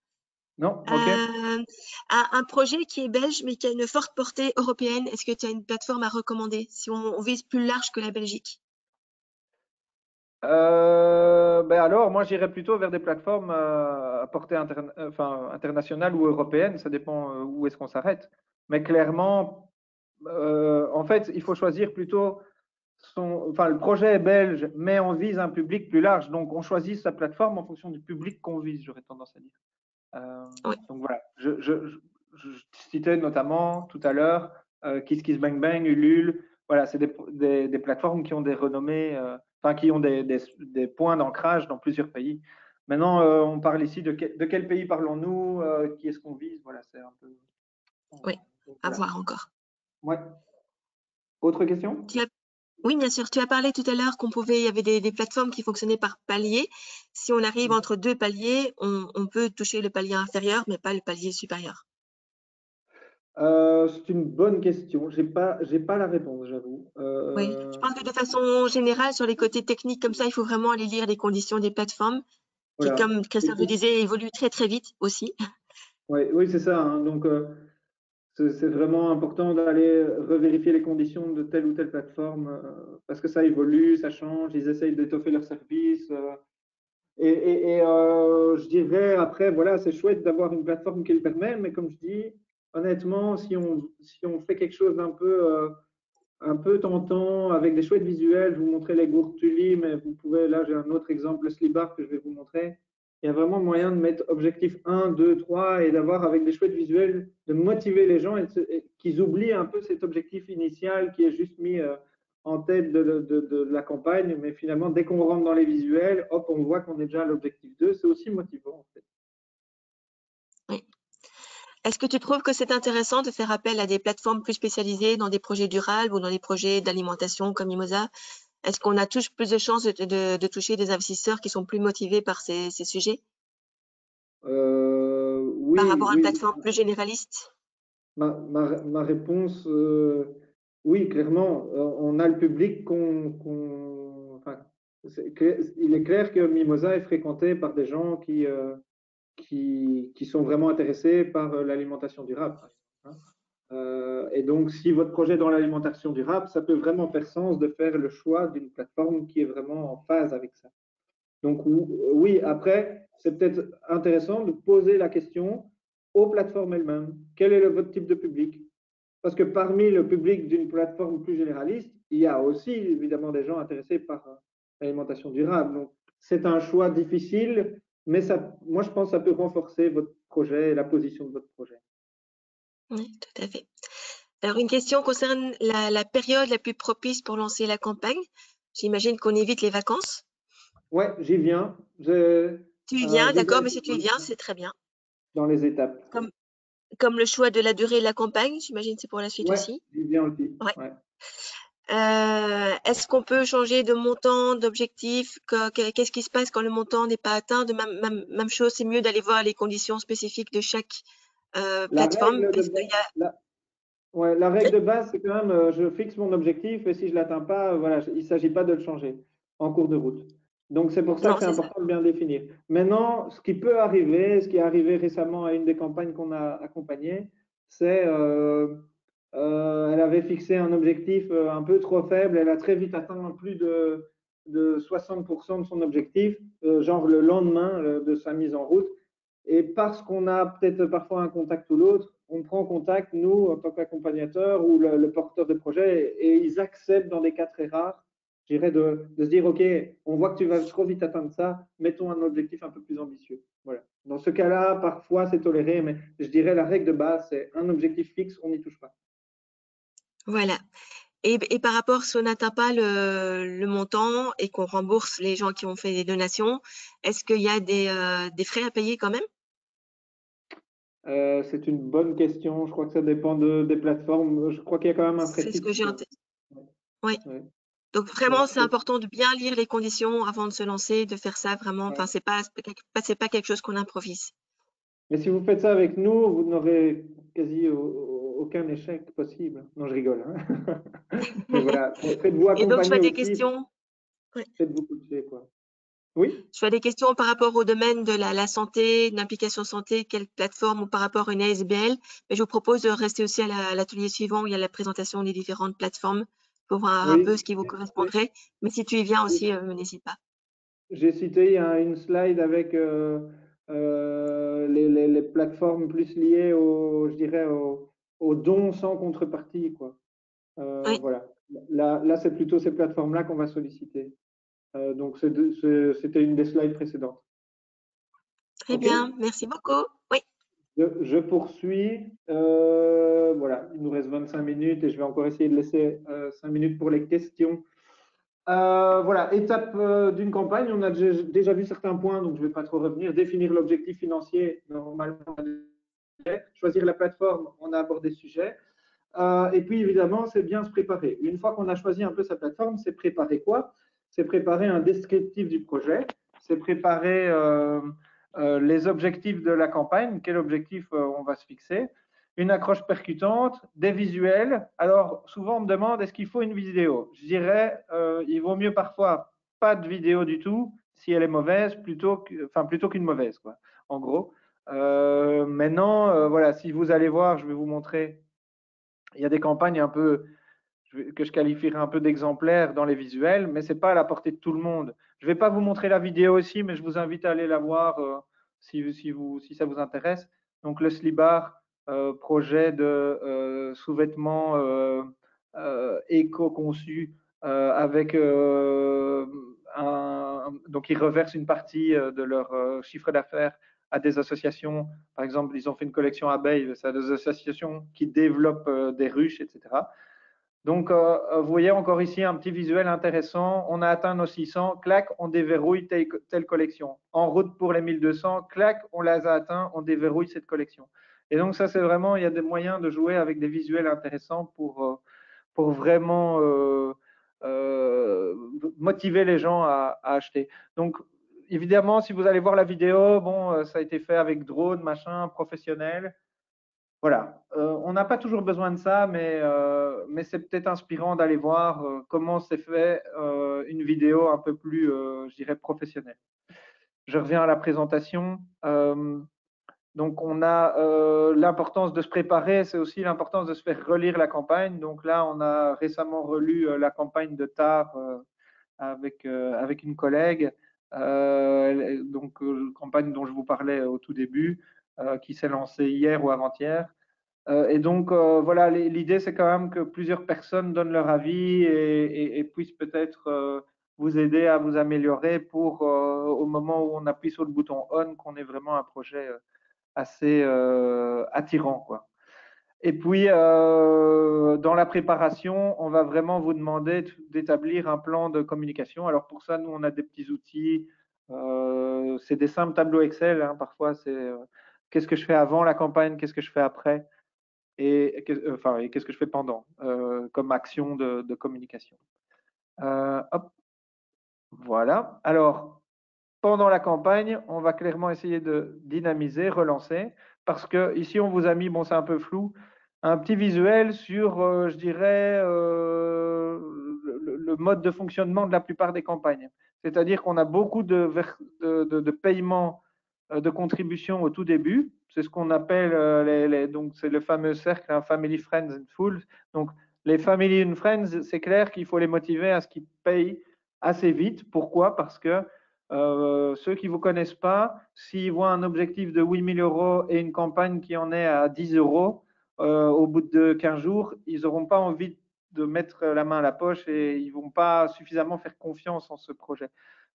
Non, ok. Un projet qui est belge, mais qui a une forte portée européenne, est-ce que tu as une plateforme à recommander si on vise plus large que la Belgique? Alors, moi, j'irais plutôt vers des plateformes à portée internationale ou européenne. Ça dépend où est-ce qu'on s'arrête. Mais clairement, en fait, il faut choisir plutôt le projet est belge, mais on vise un public plus large. Donc, on choisit sa plateforme en fonction du public qu'on vise, j'aurais tendance à dire. Oui. Donc, voilà. Je citais notamment tout à l'heure KissKissBankBang, Ulule. Voilà, c'est des plateformes qui ont des renommées, qui ont des points d'ancrage dans plusieurs pays. Maintenant, on parle ici de quel pays parlons-nous, qui est-ce qu'on vise. Voilà, c'est un peu… Oui, à voir encore. Ouais. Autre question? Oui, bien sûr. Tu as parlé tout à l'heure il y avait des plateformes qui fonctionnaient par palier. Si on arrive entre deux paliers, on peut toucher le palier inférieur, mais pas le palier supérieur. C'est une bonne question. J'ai pas la réponse, j'avoue. Oui, je pense que de façon générale, sur les côtés techniques comme ça, il faut vraiment aller lire les conditions des plateformes, qui, Voilà. comme Christophe le disait, évoluent très très vite aussi. Oui, c'est ça. Hein. Donc, c'est vraiment important d'aller revérifier les conditions de telle ou telle plateforme parce que ça évolue, ça change. Ils essayent d'étoffer leurs services. Je dirais après, voilà, c'est chouette d'avoir une plateforme qui le permet, mais comme je dis, honnêtement, si on fait quelque chose d'un peu un peu tentant avec des chouettes visuels. Je vous montrais les gourdes Tully, mais vous pouvez, là j'ai un autre exemple, le slip bar que je vais vous montrer. Il y a vraiment moyen de mettre objectif 1, 2, 3 et d'avoir avec des chouettes visuels, de motiver les gens et qu'ils oublient un peu cet objectif initial qui est juste mis en tête de la campagne. Mais finalement, dès qu'on rentre dans les visuels, hop, on voit qu'on est déjà à l'objectif 2. C'est aussi motivant en fait. Oui. Est-ce que tu trouves que c'est intéressant de faire appel à des plateformes plus spécialisées dans des projets durables ou dans des projets d'alimentation comme Mimosa? Est-ce qu'on a plus de chances de toucher des investisseurs qui sont plus motivés par ces sujets par Oui, rapport à une oui. plateforme plus généraliste? Ma réponse, oui, clairement, on a le public enfin, il est clair que Mimosa est fréquenté par des gens qui sont vraiment intéressés par l'alimentation durable. Hein. Et donc, si votre projet est dans l'alimentation durable, ça peut vraiment faire sens de faire le choix d'une plateforme qui est vraiment en phase avec ça. Donc, oui, après, c'est peut-être intéressant de poser la question aux plateformes elles-mêmes. Quel est votre type de public? Parce que parmi le public d'une plateforme plus généraliste, il y a aussi évidemment des gens intéressés par l'alimentation durable. Donc, c'est un choix difficile, mais ça, moi, je pense que ça peut renforcer votre projet et la position de votre projet. Oui, tout à fait. Alors, une question concerne la période la plus propice pour lancer la campagne. J'imagine qu'on évite les vacances. Ouais, j'y viens. Tu y viens, Déjà d'accord, mais si tu y viens, c'est très bien. dans les étapes. Comme le choix de la durée de la campagne, j'imagine c'est pour la suite Ouais, aussi. j'y viens aussi. Ouais. Ouais. Est-ce qu'on peut changer de montant, d'objectif? Qu'est-ce qui se passe quand le montant n'est pas atteint? De même chose, c'est mieux d'aller voir les conditions spécifiques de chaque La plateforme. règle de Est-ce qu'il base, y a... ouais, la règle de base, c'est quand même, je fixe mon objectif et si je ne l'atteins pas, voilà, il ne s'agit pas de le changer en cours de route. Donc, c'est pour ça Non, que c'est c'est ça. important de bien définir. Maintenant, ce qui peut arriver, ce qui est arrivé récemment à une des campagnes qu'on a accompagnées, c'est elle avait fixé un objectif un peu trop faible. Elle a très vite atteint plus de 60% de son objectif, genre le lendemain de sa mise en route. Et parce qu'on a peut-être parfois un contact ou l'autre, on prend contact, nous, en tant qu'accompagnateur ou le porteur de projet, et ils acceptent dans des cas très rares, je dirais, de se dire, OK, on voit que tu vas trop vite atteindre ça, mettons un objectif un peu plus ambitieux. Voilà. Dans ce cas-là, parfois, c'est toléré, mais je dirais la règle de base, c'est un objectif fixe, on n'y touche pas. Voilà. Et par rapport, si on n'atteint pas le montant et qu'on rembourse les gens qui ont fait des donations, est-ce qu'il y a des frais à payer quand même? C'est une bonne question. Je crois que ça dépend des plateformes. Je crois qu'il y a quand même un frais C'est ce que fixe. j'ai en tête. Oui. Ouais. Donc vraiment, c'est important de bien lire les conditions avant de se lancer, de faire ça vraiment. Ouais. Enfin, c'est pas quelque chose qu'on improvise. Mais si vous faites ça avec nous, vous n'aurez quasi aucun échec possible. Non, je rigole. Hein. Mais voilà, faites-vous Et donc, je accompagner vois des aussi, questions. Ouais. faites-vous coacher, quoi. Oui? Je vois des questions par rapport au domaine de la santé, de l'implication santé, quelle plateforme ou par rapport à une ASBL. Mais je vous propose de rester aussi à l'atelier suivant où il y a la présentation des différentes plateformes pour voir un peu Oui. ce qui vous correspondrait. Mais si tu y viens aussi, n'hésite pas. J'ai cité une slide avec les plateformes plus liées je dirais, aux dons sans contrepartie, quoi. Oui, Voilà. Là c'est plutôt ces plateformes-là qu'on va solliciter. Donc, c'était une des slides précédentes. très OK? bien. Merci beaucoup. Oui. Je poursuis. Voilà, il nous reste 25 minutes et je vais encore essayer de laisser 5 minutes pour les questions. Voilà, étape d'une campagne. On a déjà vu certains points, donc je ne vais pas trop revenir. Définir l'objectif financier, normalement. Choisir la plateforme, on a abordé ce sujet. Et puis, évidemment, c'est bien se préparer. Une fois qu'on a choisi un peu sa plateforme, c'est préparer quoi? C'est préparer un descriptif du projet, c'est préparer les objectifs de la campagne, quel objectif on va se fixer, une accroche percutante, des visuels. Alors, souvent, on me demande, est-ce qu'il faut une vidéo? Je dirais, il vaut mieux parfois pas de vidéo du tout, si elle est mauvaise, plutôt qu'une mauvaise, quoi, en gros. Maintenant, voilà, si vous allez voir, je vais vous montrer, il y a des campagnes un peu que je qualifierais un peu d'exemplaires dans les visuels, mais ce n'est pas à la portée de tout le monde. Je ne vais pas vous montrer la vidéo aussi, mais je vous invite à aller la voir si ça vous intéresse. Donc, le Slibar, projet de sous-vêtements éco-conçus avec donc ils reversent une partie de leur chiffre d'affaires à des associations. Par exemple, ils ont fait une collection abeilles, c'est à des associations qui développent des ruches, etc. Donc, vous voyez encore ici un petit visuel intéressant. On a atteint nos 600, clac, on déverrouille telle collection. En route pour les 1200, clac, on les a atteints, on déverrouille cette collection. Et donc, ça, c'est vraiment, il y a des moyens de jouer avec des visuels intéressants pour vraiment motiver les gens à acheter. Donc, évidemment, si vous allez voir la vidéo, bon, ça a été fait avec drone, machin, professionnel. Voilà, on n'a pas toujours besoin de ça, mais c'est peut-être inspirant d'aller voir comment c'est fait une vidéo un peu plus, je dirais, professionnelle. Je reviens à la présentation. Donc, on a l'importance de se préparer, c'est aussi l'importance de se faire relire la campagne. Donc là, on a récemment relu la campagne de Tar avec une collègue, donc campagne dont je vous parlais au tout début, qui s'est lancée hier ou avant-hier. Et donc, voilà, l'idée, c'est quand même que plusieurs personnes donnent leur avis et puissent peut-être vous aider à vous améliorer pour, au moment où on appuie sur le bouton on, qu'on ait vraiment un projet assez attirant, quoi. Et puis, dans la préparation, on va vraiment vous demander d'établir un plan de communication. Alors, pour ça, nous, on a des petits outils. C'est des simples tableaux Excel. Hein, parfois, c'est qu'est-ce que je fais avant la campagne, qu'est-ce que je fais après et qu'est-ce que je fais pendant comme action de communication. Hop, voilà. Alors, pendant la campagne, on va clairement essayer de dynamiser, relancer, parce que ici, on vous a mis, bon, c'est un peu flou, un petit visuel sur, je dirais, le mode de fonctionnement de la plupart des campagnes. C'est-à-dire qu'on a beaucoup de paiements de contributions au tout début. C'est ce qu'on appelle, donc c'est le fameux cercle, hein, Family, Friends and Fools. Donc, les Family and Friends, c'est clair qu'il faut les motiver à ce qu'ils payent assez vite. Pourquoi? Parce que ceux qui ne vous connaissent pas, s'ils voient un objectif de 8 000 € et une campagne qui en est à 10 € au bout de 15 jours, ils n'auront pas envie de mettre la main à la poche et ils ne vont pas suffisamment faire confiance en ce projet.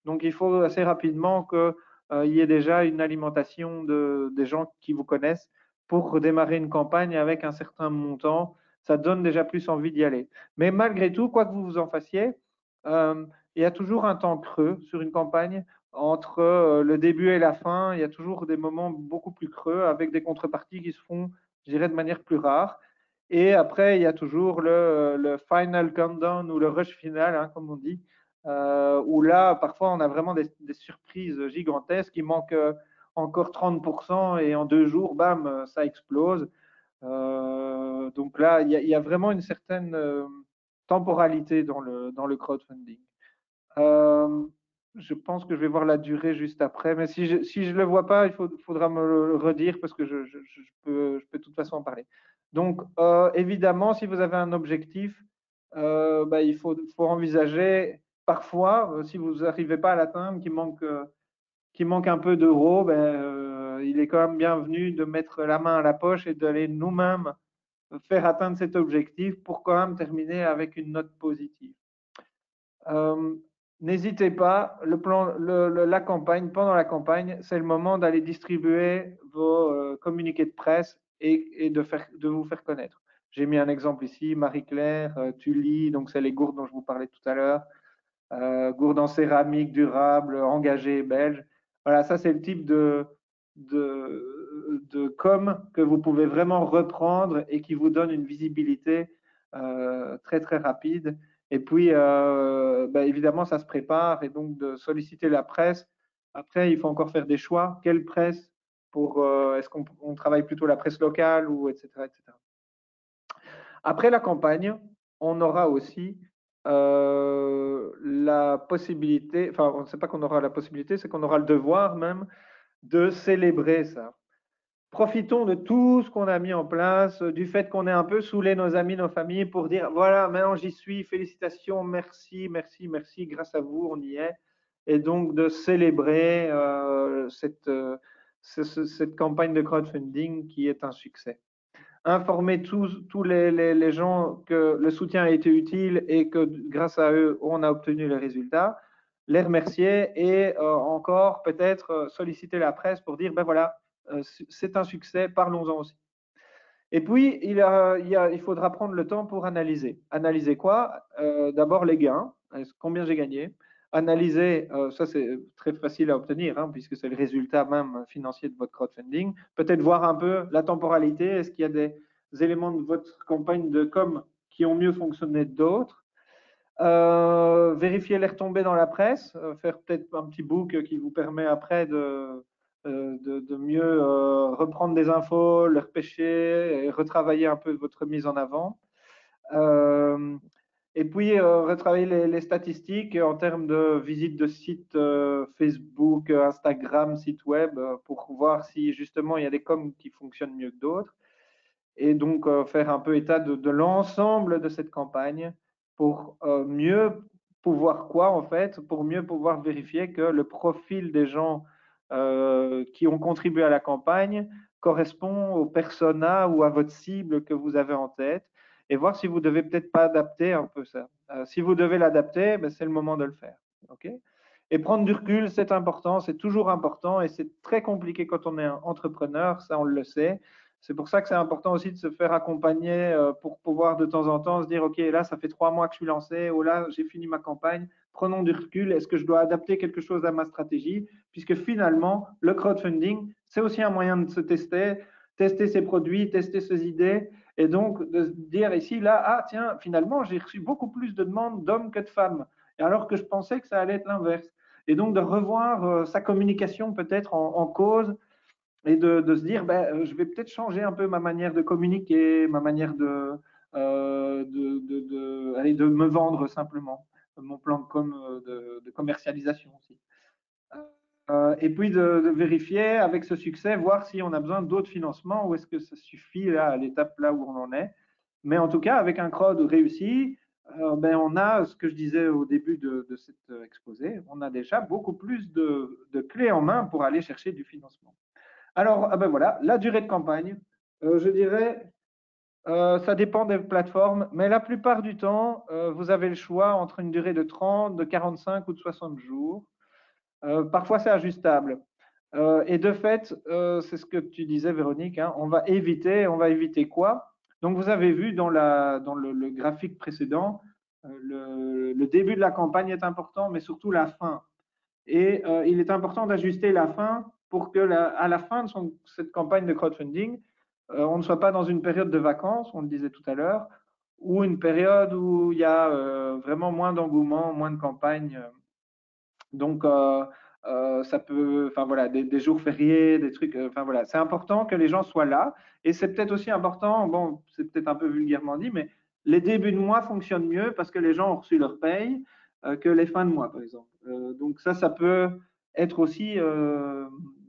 Donc, il faut assez rapidement qu'il y ait déjà une alimentation des gens qui vous connaissent pour redémarrer une campagne avec un certain montant. Ça donne déjà plus envie d'y aller. Mais malgré tout, quoi que vous vous en fassiez, il y a toujours un temps creux sur une campagne. Entre le début et la fin, il y a toujours des moments beaucoup plus creux avec des contreparties qui se font, je dirais, de manière plus rare. Et après, il y a toujours le final countdown ou le rush final, hein, comme on dit, où là, parfois, on a vraiment des surprises gigantesques. Il manque encore 30% et en 2 jours, bam, ça explose. Donc là, il y a vraiment une certaine temporalité dans le crowdfunding. Je pense que je vais voir la durée juste après, mais si je le vois pas, il faudra me le redire parce que je peux de toute façon en parler. Donc, évidemment, si vous avez un objectif, il faut envisager parfois, si vous n'arrivez pas à l'atteindre, qu'il manque un peu d'euros, il est quand même bienvenu de mettre la main à la poche et d'aller nous-mêmes faire atteindre cet objectif pour quand même terminer avec une note positive. N'hésitez pas, la campagne, pendant la campagne, c'est le moment d'aller distribuer vos communiqués de presse et de vous faire connaître. J'ai mis un exemple ici, Marie-Claire, Tully, donc c'est les gourdes dont je vous parlais tout à l'heure, gourdes en céramique, durable, engagées, belge. Voilà, ça c'est le type de com que vous pouvez vraiment reprendre et qui vous donne une visibilité très très rapide. Et puis, évidemment, ça se prépare et donc de solliciter la presse. Après, il faut encore faire des choix. Quelle presse est-ce qu'on travaille plutôt la presse locale ou etc., etc. Après la campagne, on aura aussi la possibilité, enfin, on ne sait pas qu'on aura la possibilité, c'est qu'on aura le devoir même de célébrer ça. Profitons de tout ce qu'on a mis en place, du fait qu'on ait un peu saoulé nos amis, nos familles pour dire voilà, maintenant j'y suis, félicitations, merci, merci, merci, grâce à vous, on y est. Et donc de célébrer cette campagne de crowdfunding qui est un succès. informer tous les gens que le soutien a été utile et que grâce à eux, on a obtenu les résultats, les remercier et encore peut-être solliciter la presse pour dire, ben voilà, c'est un succès, parlons-en aussi. Et puis, il faudra prendre le temps pour analyser. Analyser quoi? D'abord les gains, combien j'ai gagné. Analyser, ça c'est très facile à obtenir, hein, puisque c'est le résultat même financier de votre crowdfunding. Peut-être voir un peu la temporalité, est-ce qu'il y a des éléments de votre campagne de com qui ont mieux fonctionné que d'autres. Vérifier les retombées dans la presse, faire peut-être un petit book qui vous permet après de mieux reprendre des infos, les repêcher et retravailler un peu votre mise en avant. Et puis, retravailler les statistiques en termes de visites de sites Facebook, Instagram, site web, pour voir si justement il y a des coms qui fonctionnent mieux que d'autres. Et donc, faire un peu état de l'ensemble de cette campagne pour mieux pouvoir quoi, en fait, pour mieux pouvoir vérifier que le profil des gens qui ont contribué à la campagne correspond au persona ou à votre cible que vous avez en tête et voir si vous devez peut-être pas adapter un peu ça. Si vous devez l'adapter, ben, c'est le moment de le faire. Okay, et prendre du recul, c'est important, c'est toujours important et c'est très compliqué quand on est un entrepreneur, ça on le sait. C'est pour ça que c'est important aussi de se faire accompagner pour pouvoir de temps en temps se dire, OK, là, ça fait 3 mois que je suis lancé, ou là, j'ai fini ma campagne, prenons du recul, est-ce que je dois adapter quelque chose à ma stratégie? Puisque finalement, le crowdfunding, c'est aussi un moyen de se tester ses produits, tester ses idées, et donc de se dire ici, là, ah tiens, finalement, j'ai reçu beaucoup plus de demandes d'hommes que de femmes, et alors que je pensais que ça allait être l'inverse. Et donc de revoir sa communication peut-être en cause, et de se dire, ben, je vais peut-être changer un peu ma manière de communiquer, ma manière de me vendre simplement, mon plan de commercialisation aussi. Et puis de vérifier avec ce succès, voir si on a besoin d'autres financements ou est-ce que ça suffit là, à l'étape là où on en est. Mais en tout cas, avec un crowd réussi, ben, on a ce que je disais au début de cet exposé, on a déjà beaucoup plus de clés en main pour aller chercher du financement. Alors, ben voilà, la durée de campagne, je dirais, ça dépend des plateformes, mais la plupart du temps, vous avez le choix entre une durée de 30, de 45 ou de 60 jours. Parfois, c'est ajustable. Et de fait, c'est ce que tu disais, Véronique, hein, on va éviter quoi? Donc, vous avez vu dans le graphique précédent, le début de la campagne est important, mais surtout la fin. Et il est important d'ajuster la fin pour que à la fin de cette campagne de crowdfunding, on ne soit pas dans une période de vacances, on le disait tout à l'heure, ou une période où il y a vraiment moins d'engouement, moins de campagne. Donc, ça peut, enfin voilà, des jours fériés, des trucs, enfin voilà, c'est important que les gens soient là. Et c'est peut-être aussi important, bon, c'est peut-être un peu vulgairement dit, mais les débuts de mois fonctionnent mieux parce que les gens ont reçu leur paye que les fins de mois, par exemple. Donc ça peut être aussi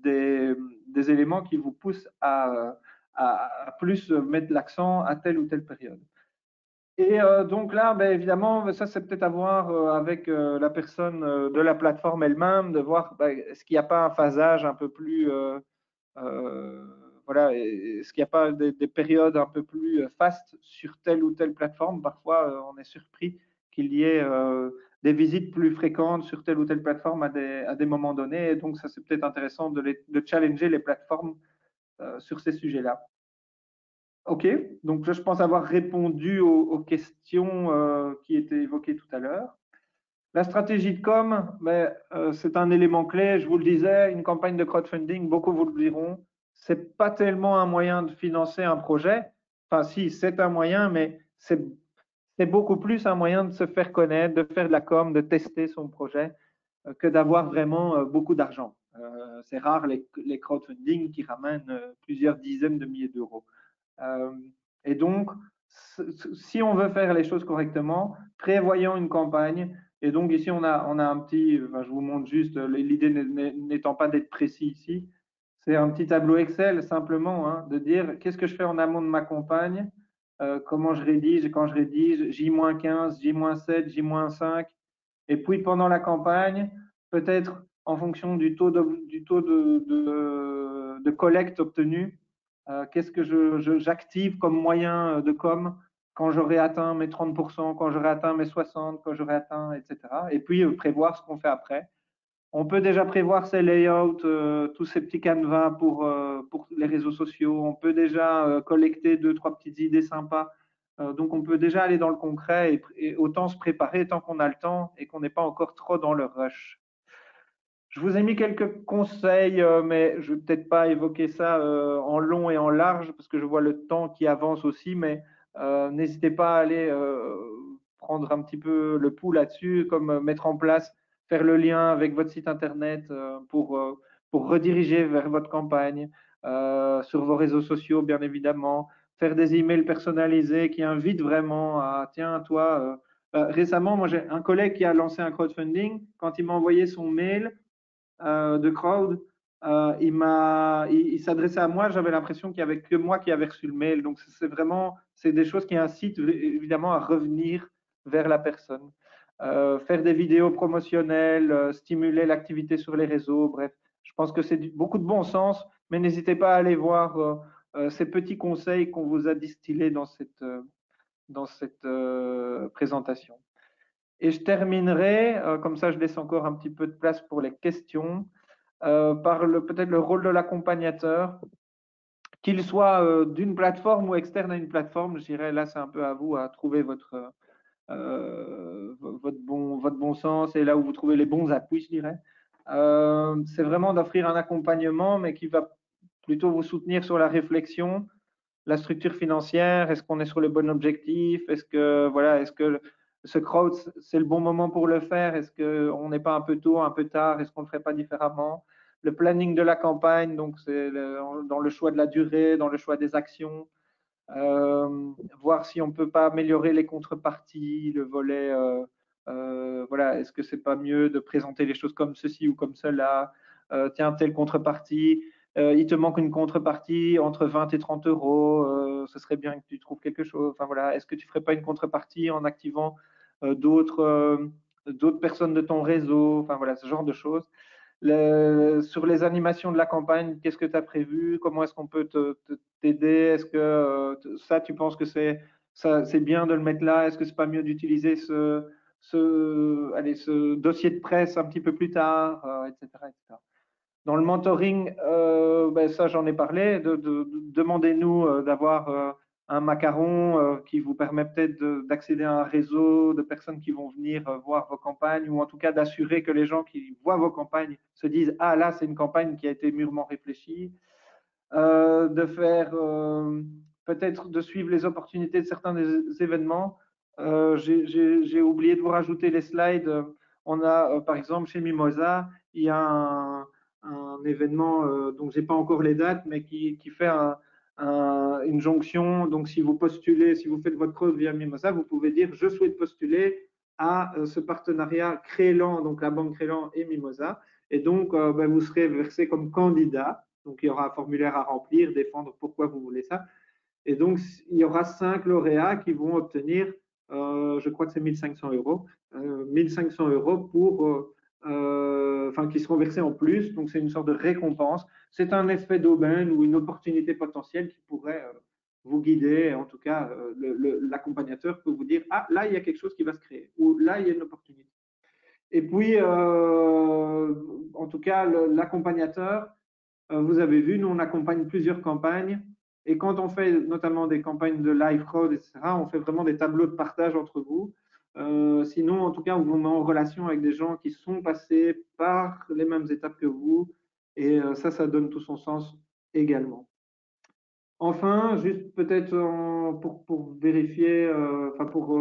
des éléments qui vous poussent à plus mettre l'accent à telle ou telle période. Et donc là, ben, évidemment, ça c'est peut-être à voir avec la personne de la plateforme elle-même, de voir ben, est-ce qu'il n'y a pas un phasage un peu plus, voilà, est-ce qu'il n'y a pas des périodes un peu plus fastes sur telle ou telle plateforme. Parfois, on est surpris qu'il y ait des visites plus fréquentes sur telle ou telle plateforme à des moments donnés. Et donc ça c'est peut-être intéressant de challenger les plateformes sur ces sujets-là. Ok, donc je pense avoir répondu aux questions qui étaient évoquées tout à l'heure. La stratégie de com, c'est un élément clé. Je vous le disais, une campagne de crowdfunding, beaucoup vous le diront, c'est pas tellement un moyen de financer un projet. Enfin, si, c'est un moyen, mais c'est beaucoup plus un moyen de se faire connaître, de faire de la com, de tester son projet, que d'avoir vraiment beaucoup d'argent. C'est rare les crowdfunding qui ramènent plusieurs dizaines de milliers d'euros. Et donc, si on veut faire les choses correctement, prévoyons une campagne. Et donc ici, on a un petit, enfin, je vous montre juste, l'idée n'étant pas d'être précis ici, c'est un petit tableau Excel simplement, hein, de dire qu'est-ce que je fais en amont de ma campagne, comment je rédige, quand je rédige, J-15, J-7, J-5. Et puis pendant la campagne, peut-être en fonction du taux de collecte obtenu, qu'est-ce que j'active comme moyen de com quand j'aurai atteint mes 30%, quand j'aurai atteint mes 60%, quand j'aurai atteint, etc. Et puis prévoir ce qu'on fait après. On peut déjà prévoir ces layouts, tous ces petits canevas pour les réseaux sociaux. On peut déjà collecter 2-3 petites idées sympas. Donc, on peut déjà aller dans le concret et autant se préparer tant qu'on a le temps et qu'on n'est pas encore trop dans le rush. Je vous ai mis quelques conseils, mais je ne vais peut-être pas évoquer ça en long et en large parce que je vois le temps qui avance aussi, mais n'hésitez pas à aller prendre un petit peu le pouls là-dessus, comme mettre en place, faire le lien avec votre site internet pour rediriger vers votre campagne, sur vos réseaux sociaux, bien évidemment, faire des emails personnalisés qui invitent vraiment à, tiens, toi, récemment, moi j'ai un collègue qui a lancé un crowdfunding. Quand il m'a envoyé son mail, de crowd, il s'adressait à moi, j'avais l'impression qu'il n'y avait que moi qui avait reçu le mail. Donc, c'est des choses qui incitent évidemment à revenir vers la personne. Faire des vidéos promotionnelles, stimuler l'activité sur les réseaux, bref. Je pense que c'est beaucoup de bon sens, mais n'hésitez pas à aller voir ces petits conseils qu'on vous a distillés dans cette présentation. Et je terminerai, comme ça je laisse encore un petit peu de place pour les questions, par peut-être le rôle de l'accompagnateur, qu'il soit d'une plateforme ou externe à une plateforme. Je dirais là c'est un peu à vous à trouver votre bon sens et là où vous trouvez les bons appuis, je dirais. C'est vraiment d'offrir un accompagnement, mais qui va plutôt vous soutenir sur la réflexion, la structure financière, est-ce qu'on est sur le bon objectif, est-ce que ce crowd, c'est le bon moment pour le faire, est-ce qu'on n'est pas un peu tôt, un peu tard, est-ce qu'on ne le ferait pas différemment, le planning de la campagne, donc c'est dans le choix de la durée, dans le choix des actions, voir si on ne peut pas améliorer les contreparties, le volet, voilà, est-ce que c'est pas mieux de présenter les choses comme ceci ou comme cela, tiens, telle contrepartie, il te manque une contrepartie entre 20 et 30 euros, ce serait bien que tu trouves quelque chose. Enfin voilà, est-ce que tu ferais pas une contrepartie en activant d'autres personnes de ton réseau? Enfin voilà, ce genre de choses. Sur les animations de la campagne, qu'est-ce que tu as prévu? Comment est-ce qu'on peut t'aider? Est-ce que ça, tu penses que c'est bien de le mettre là? Est-ce que c'est pas mieux d'utiliser ce dossier de presse un petit peu plus tard, etc., etc. Dans le mentoring, ça j'en ai parlé, demandez-nous d'avoir un macaron qui vous permet peut-être d'accéder à un réseau de personnes qui vont venir voir vos campagnes, ou en tout cas d'assurer que les gens qui voient vos campagnes se disent « Ah là, c'est une campagne qui a été mûrement réfléchie ». De faire peut-être de suivre les opportunités de certains des événements. J'ai oublié de vous rajouter les slides. On a par exemple chez Mimosa, il y a un événement dont j'ai pas encore les dates, mais qui fait une jonction. Donc si vous postulez, si vous faites votre crowd via Mimosa, vous pouvez dire je souhaite postuler à ce partenariat Crélan, donc la banque Crélan et Mimosa. Et donc vous serez versé comme candidat. Donc, il y aura un formulaire à remplir, défendre pourquoi vous voulez ça. Et donc, il y aura 5 lauréats qui vont obtenir, je crois que c'est 1500 euros, 1500 euros qui seront versés en plus. Donc, c'est une sorte de récompense. C'est un effet d'aubaine ou une opportunité potentielle qui pourrait vous guider. En tout cas, l'accompagnateur peut vous dire, ah, là, il y a quelque chose qui va se créer, ou là, il y a une opportunité. Et puis, en tout cas, l'accompagnateur, vous avez vu, nous, on accompagne plusieurs campagnes. Et quand on fait notamment des campagnes de live crowd, etc., on fait vraiment des tableaux de partage entre vous. Sinon, en tout cas, on vous met en relation avec des gens qui sont passés par les mêmes étapes que vous. Et ça donne tout son sens également. Enfin, juste peut-être pour vérifier, pour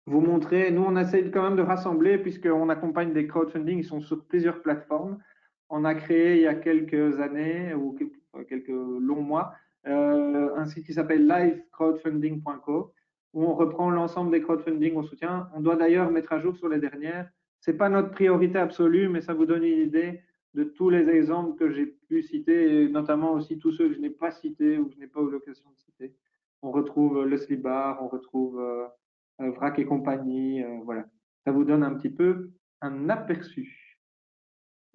vous montrer, nous, on essaie quand même de rassembler, puisqu'on accompagne des crowdfunding, ils sont sur plusieurs plateformes. On a créé il y a quelques années ou quelques longs mois un site qui s'appelle livecrowdfunding.co où on reprend l'ensemble des crowdfunding au soutien. On doit d'ailleurs mettre à jour sur les dernières. Ce n'est pas notre priorité absolue, mais ça vous donne une idée de tous les exemples que j'ai pu citer, et notamment aussi tous ceux que je n'ai pas cités ou que je n'ai pas eu l'occasion de citer. On retrouve le Slibar, on retrouve Vrac et compagnie. Voilà. Ça vous donne un petit peu un aperçu.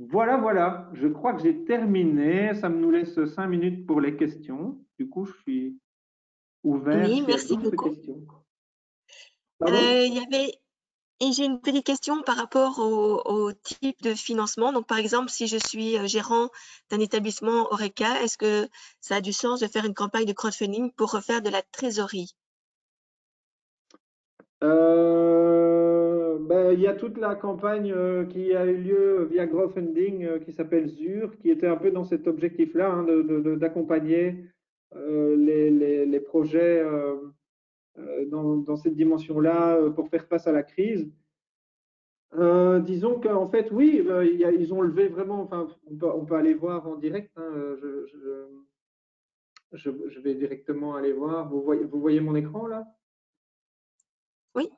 Voilà, voilà. Je crois que j'ai terminé. Ça nous laisse 5 minutes pour les questions. Du coup, je suis ouvert Oui, s'il y a merci d'autres beaucoup. questions. Pardon? Il y avait et j'ai une petite question par rapport au type de financement. Donc, par exemple, si je suis gérant d'un établissement Horeca, est-ce que ça a du sens de faire une campagne de crowdfunding pour refaire de la trésorerie? Ben, il y a toute la campagne qui a eu lieu via crowdfunding qui s'appelle ZUR, qui était un peu dans cet objectif-là, hein, d'accompagner les projets dans cette dimension-là pour faire face à la crise. Disons qu'en fait, oui, ils ont levé vraiment, enfin, on peut aller voir en direct, hein, je vais directement aller voir. Vous voyez mon écran là? Oui,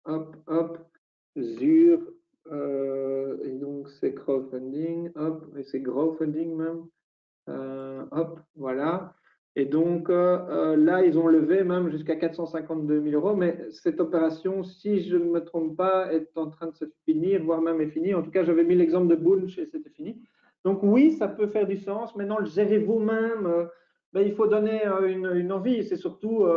Hop, hop, ZUR, et donc c'est crowdfunding, hop, et c'est crowdfunding même, hop, voilà. Et donc là, ils ont levé même jusqu'à 452 000 euros, mais cette opération, si je ne me trompe pas, est en train de se finir, voire même est finie. En tout cas, j'avais mis l'exemple de Bunch et c'était fini. Donc oui, ça peut faire du sens. Maintenant, le gérer vous-même, ben, il faut donner une envie. C'est surtout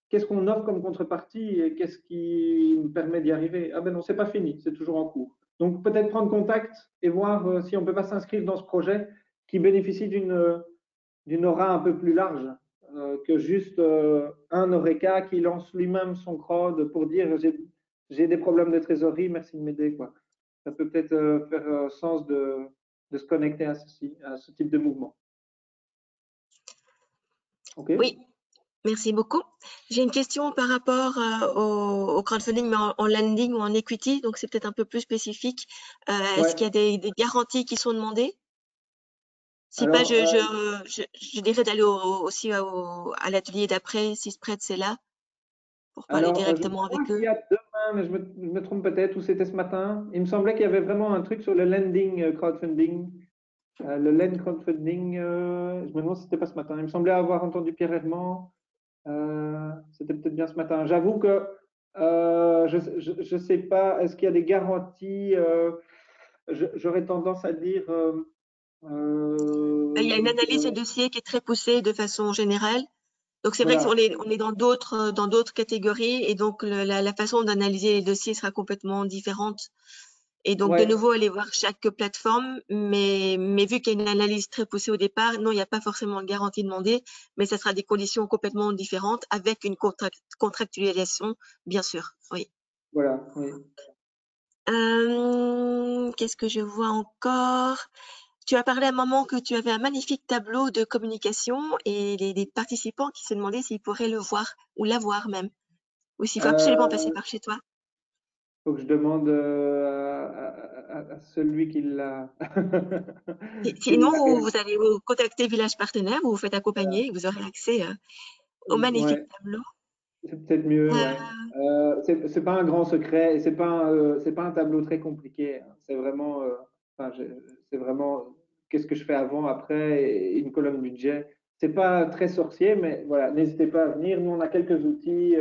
qu'est-ce qu'on offre comme contrepartie et qu'est-ce qui me permet d'y arriver. Ah ben non, c'est pas fini, c'est toujours en cours. Donc peut-être prendre contact et voir si on peut pas s'inscrire dans ce projet qui bénéficie d'une aura un peu plus large que juste un Oreca qui lance lui-même son crowd pour dire j'ai des problèmes de trésorerie, merci de m'aider, quoi. Ça peut peut-être faire sens de se connecter à ceci, à ce type de mouvement. OK? oui, merci beaucoup. J'ai une question par rapport au crowdfunding, mais en landing ou en equity, donc c'est peut-être un peu plus spécifique. Est-ce qu'il y Ouais. a des garanties qui sont demandées? Si pas, Alors, je dirais d'aller aussi à l'atelier d'après, si Spread c'est là, pour parler Je directement crois avec qu'il eux. y a demain, mais je me trompe peut-être, ou c'était ce matin. Il me semblait qu'il y avait vraiment un truc sur le lending crowdfunding. Le lend crowdfunding, je me demande si c'était pas ce matin. Il me semblait avoir entendu Pierre Herman. C'était peut-être bien ce matin. J'avoue que je sais pas, est-ce qu'il y a des garanties j'aurais tendance à dire. Il y a une analyse de Que, dossier qui est très poussée de façon générale. Donc c'est vrai qu'on voilà. on est dans d'autres catégories et donc la façon d'analyser les dossiers sera complètement différente. Et donc de Ouais, nouveau aller voir chaque plateforme, mais vu qu'il y a une analyse très poussée au départ, non, il n'y a pas forcément de garantie demandée, mais ça sera des conditions complètement différentes avec une contractualisation, bien sûr. Oui. voilà, oui. Qu'est-ce que je vois encore? Tu as parlé à un moment que tu avais un magnifique tableau de communication et les participants qui se demandaient s'ils pourraient le voir ou l'avoir même, ou s'il faut absolument passer Euh, par chez toi. faut que je demande à celui qui l'a qui Sinon, l'a vous allez vous contacter Village Partenaire, vous vous faites accompagner et vous aurez accès au magnifique ouais, tableau. c'est peut-être mieux, ouais. Euh, C'est pas un grand secret et c'est pas un tableau très compliqué, hein. C'est vraiment, enfin, c'est vraiment qu'est-ce que je fais avant, après et une colonne budget. C'est pas très sorcier, mais voilà, n'hésitez pas à venir. Nous, on a quelques outils.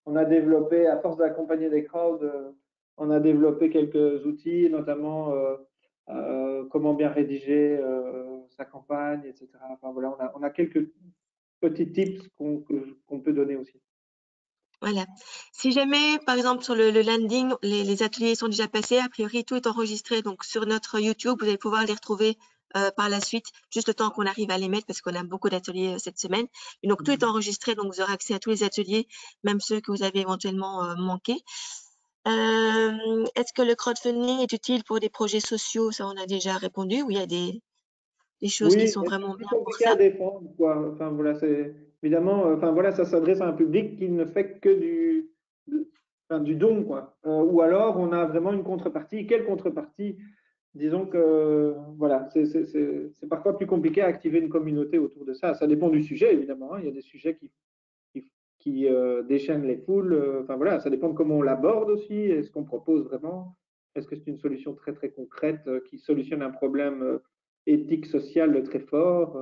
On a développé, à force d'accompagner des crowds, on a développé quelques outils, notamment comment bien rédiger sa campagne, etc. Enfin, voilà, on a quelques petits tips qu'on peut donner aussi. voilà. Si jamais, par exemple, sur le landing, les ateliers sont déjà passés, a priori, tout est enregistré. Donc, sur notre YouTube, vous allez pouvoir les retrouver par la suite, juste le temps qu'on arrive à les mettre parce qu'on a beaucoup d'ateliers cette semaine. Et donc, tout est enregistré, donc vous aurez accès à tous les ateliers, même ceux que vous avez éventuellement manqués. Est-ce que le crowdfunding est utile pour des projets sociaux? Ça, on a déjà répondu. Oui, il y a des choses qui Oui, sont mais vraiment c'est plus bien pour compliqué ça. à défendre, quoi. Enfin, voilà, c'est évidemment, enfin, voilà, ça s'adresse à un public qui ne fait que enfin, du don, quoi. Ou alors, on a vraiment une contrepartie. Quelle contrepartie? Disons que, voilà, c'est parfois plus compliqué à activer une communauté autour de ça. Ça dépend du sujet, évidemment, hein. Il y a des sujets qui déchaînent les foules. Enfin, voilà, ça dépend de comment on l'aborde aussi. Est-ce qu'on propose vraiment? Est-ce que c'est une solution très, très concrète qui solutionne un problème éthique, social très fort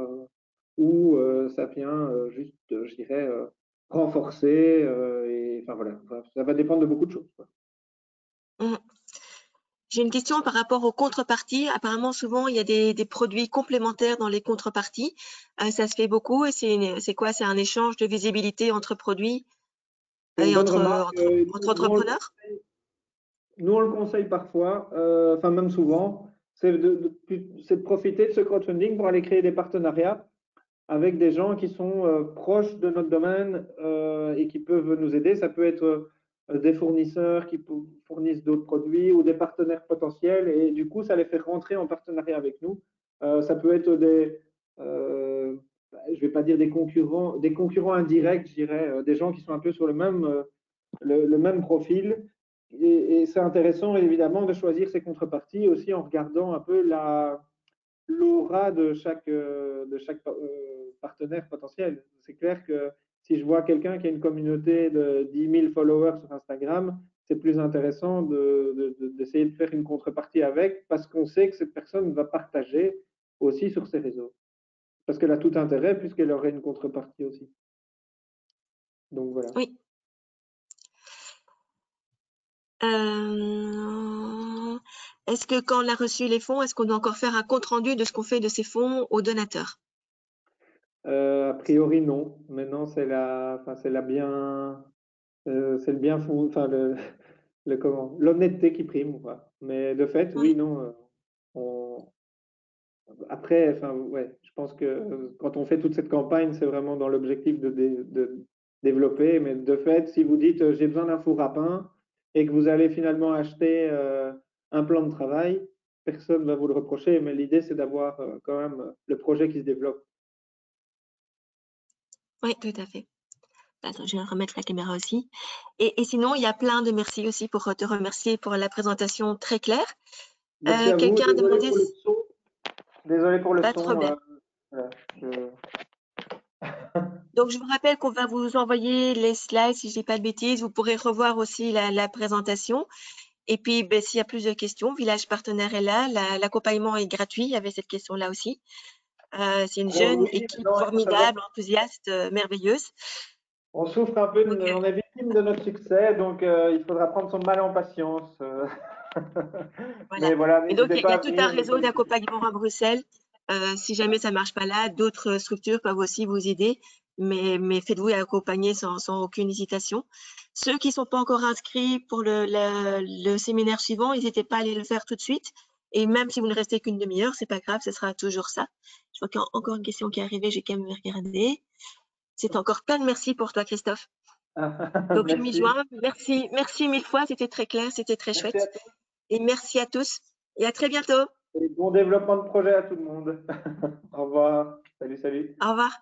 ou ça vient juste, je dirais, renforcer et enfin voilà, ça va dépendre de beaucoup de choses, quoi. Mmh. J'ai une question par rapport aux contreparties. Apparemment, souvent, il y a des produits complémentaires dans les contreparties. Ça se fait beaucoup. Et c'est quoi? C'est un échange de visibilité entre produits C'est une et bonne entre, remarque. entre, entre entrepreneurs? Nous, on le conseille parfois, enfin même souvent, c'est de profiter de ce crowdfunding pour aller créer des partenariats avec des gens qui sont proches de notre domaine et qui peuvent nous aider. Ça peut être des fournisseurs qui fournissent d'autres produits ou des partenaires potentiels et du coup, ça les fait rentrer en partenariat avec nous. Ça peut être je ne vais pas dire des concurrents indirects, je dirais, des gens qui sont un peu sur le même profil. Et c'est intéressant, évidemment, de choisir ces contreparties aussi en regardant un peu l'aura de chaque partenaire potentiel. C'est clair que si je vois quelqu'un qui a une communauté de 10 000 followers sur Instagram, c'est plus intéressant d'essayer de faire une contrepartie avec parce qu'on sait que cette personne va partager aussi sur ses réseaux. Parce qu'elle a tout intérêt puisqu'elle aurait une contrepartie aussi. Donc voilà. Oui. Est-ce que quand on a reçu les fonds, est-ce qu'on doit encore faire un compte-rendu de ce qu'on fait de ces fonds aux donateurs? A priori, non. Maintenant, c'est le bien fou, enfin, l'honnêteté qui prime, quoi. Mais de fait, oui, Oui, non. Après, enfin, ouais, je pense que quand on fait toute cette campagne, c'est vraiment dans l'objectif de développer. Mais de fait, si vous dites j'ai besoin d'un four à pain et que vous allez finalement acheter un plan de travail, personne ne va vous le reprocher. Mais l'idée, c'est d'avoir quand même le projet qui se développe. oui, tout à fait. Attends, je vais remettre la caméra aussi. Et sinon, il y a plein de merci aussi pour te remercier pour la présentation très claire. Merci à vous. Quelqu'un a Désolé demandé, pour le son. Désolé pour le pas de son. problème. Voilà, Donc, je vous rappelle qu'on va vous envoyer les slides, si je dis pas de bêtises. Vous pourrez revoir aussi la présentation. Et puis, ben, s'il y a plus de questions, Village Partenaire est là. L'accompagnement est gratuit. Il y avait cette question-là aussi. C'est une Alors jeune oui, équipe maintenant, il faut savoir formidable, enthousiaste, merveilleuse. on souffre un peu, Donc, on est victime de notre succès, donc il faudra prendre son mal en patience. voilà. Mais voilà, Et donc, n'hésitez il y pas a à tout un venir nous réseau solliciter. d'accompagnement à Bruxelles. Si jamais ça marche pas là, d'autres structures peuvent aussi vous aider. Mais faites-vous accompagner sans aucune hésitation. Ceux qui sont pas encore inscrits pour le séminaire suivant, n'hésitez pas à aller le faire tout de suite. Et même si vous ne restez qu'une demi-heure, c'est pas grave, ce sera toujours ça. Je vois qu'il y a encore une question qui est arrivée, j'ai quand même regardé. C'est encore plein de merci pour toi, Christophe. Donc, je m'y Merci. joins. Merci mille fois. C'était très clair, c'était très Merci à chouette. tous Et merci à tous. Et à très bientôt. et bon développement de projet à tout le monde. Au revoir. Salut, salut. Au revoir.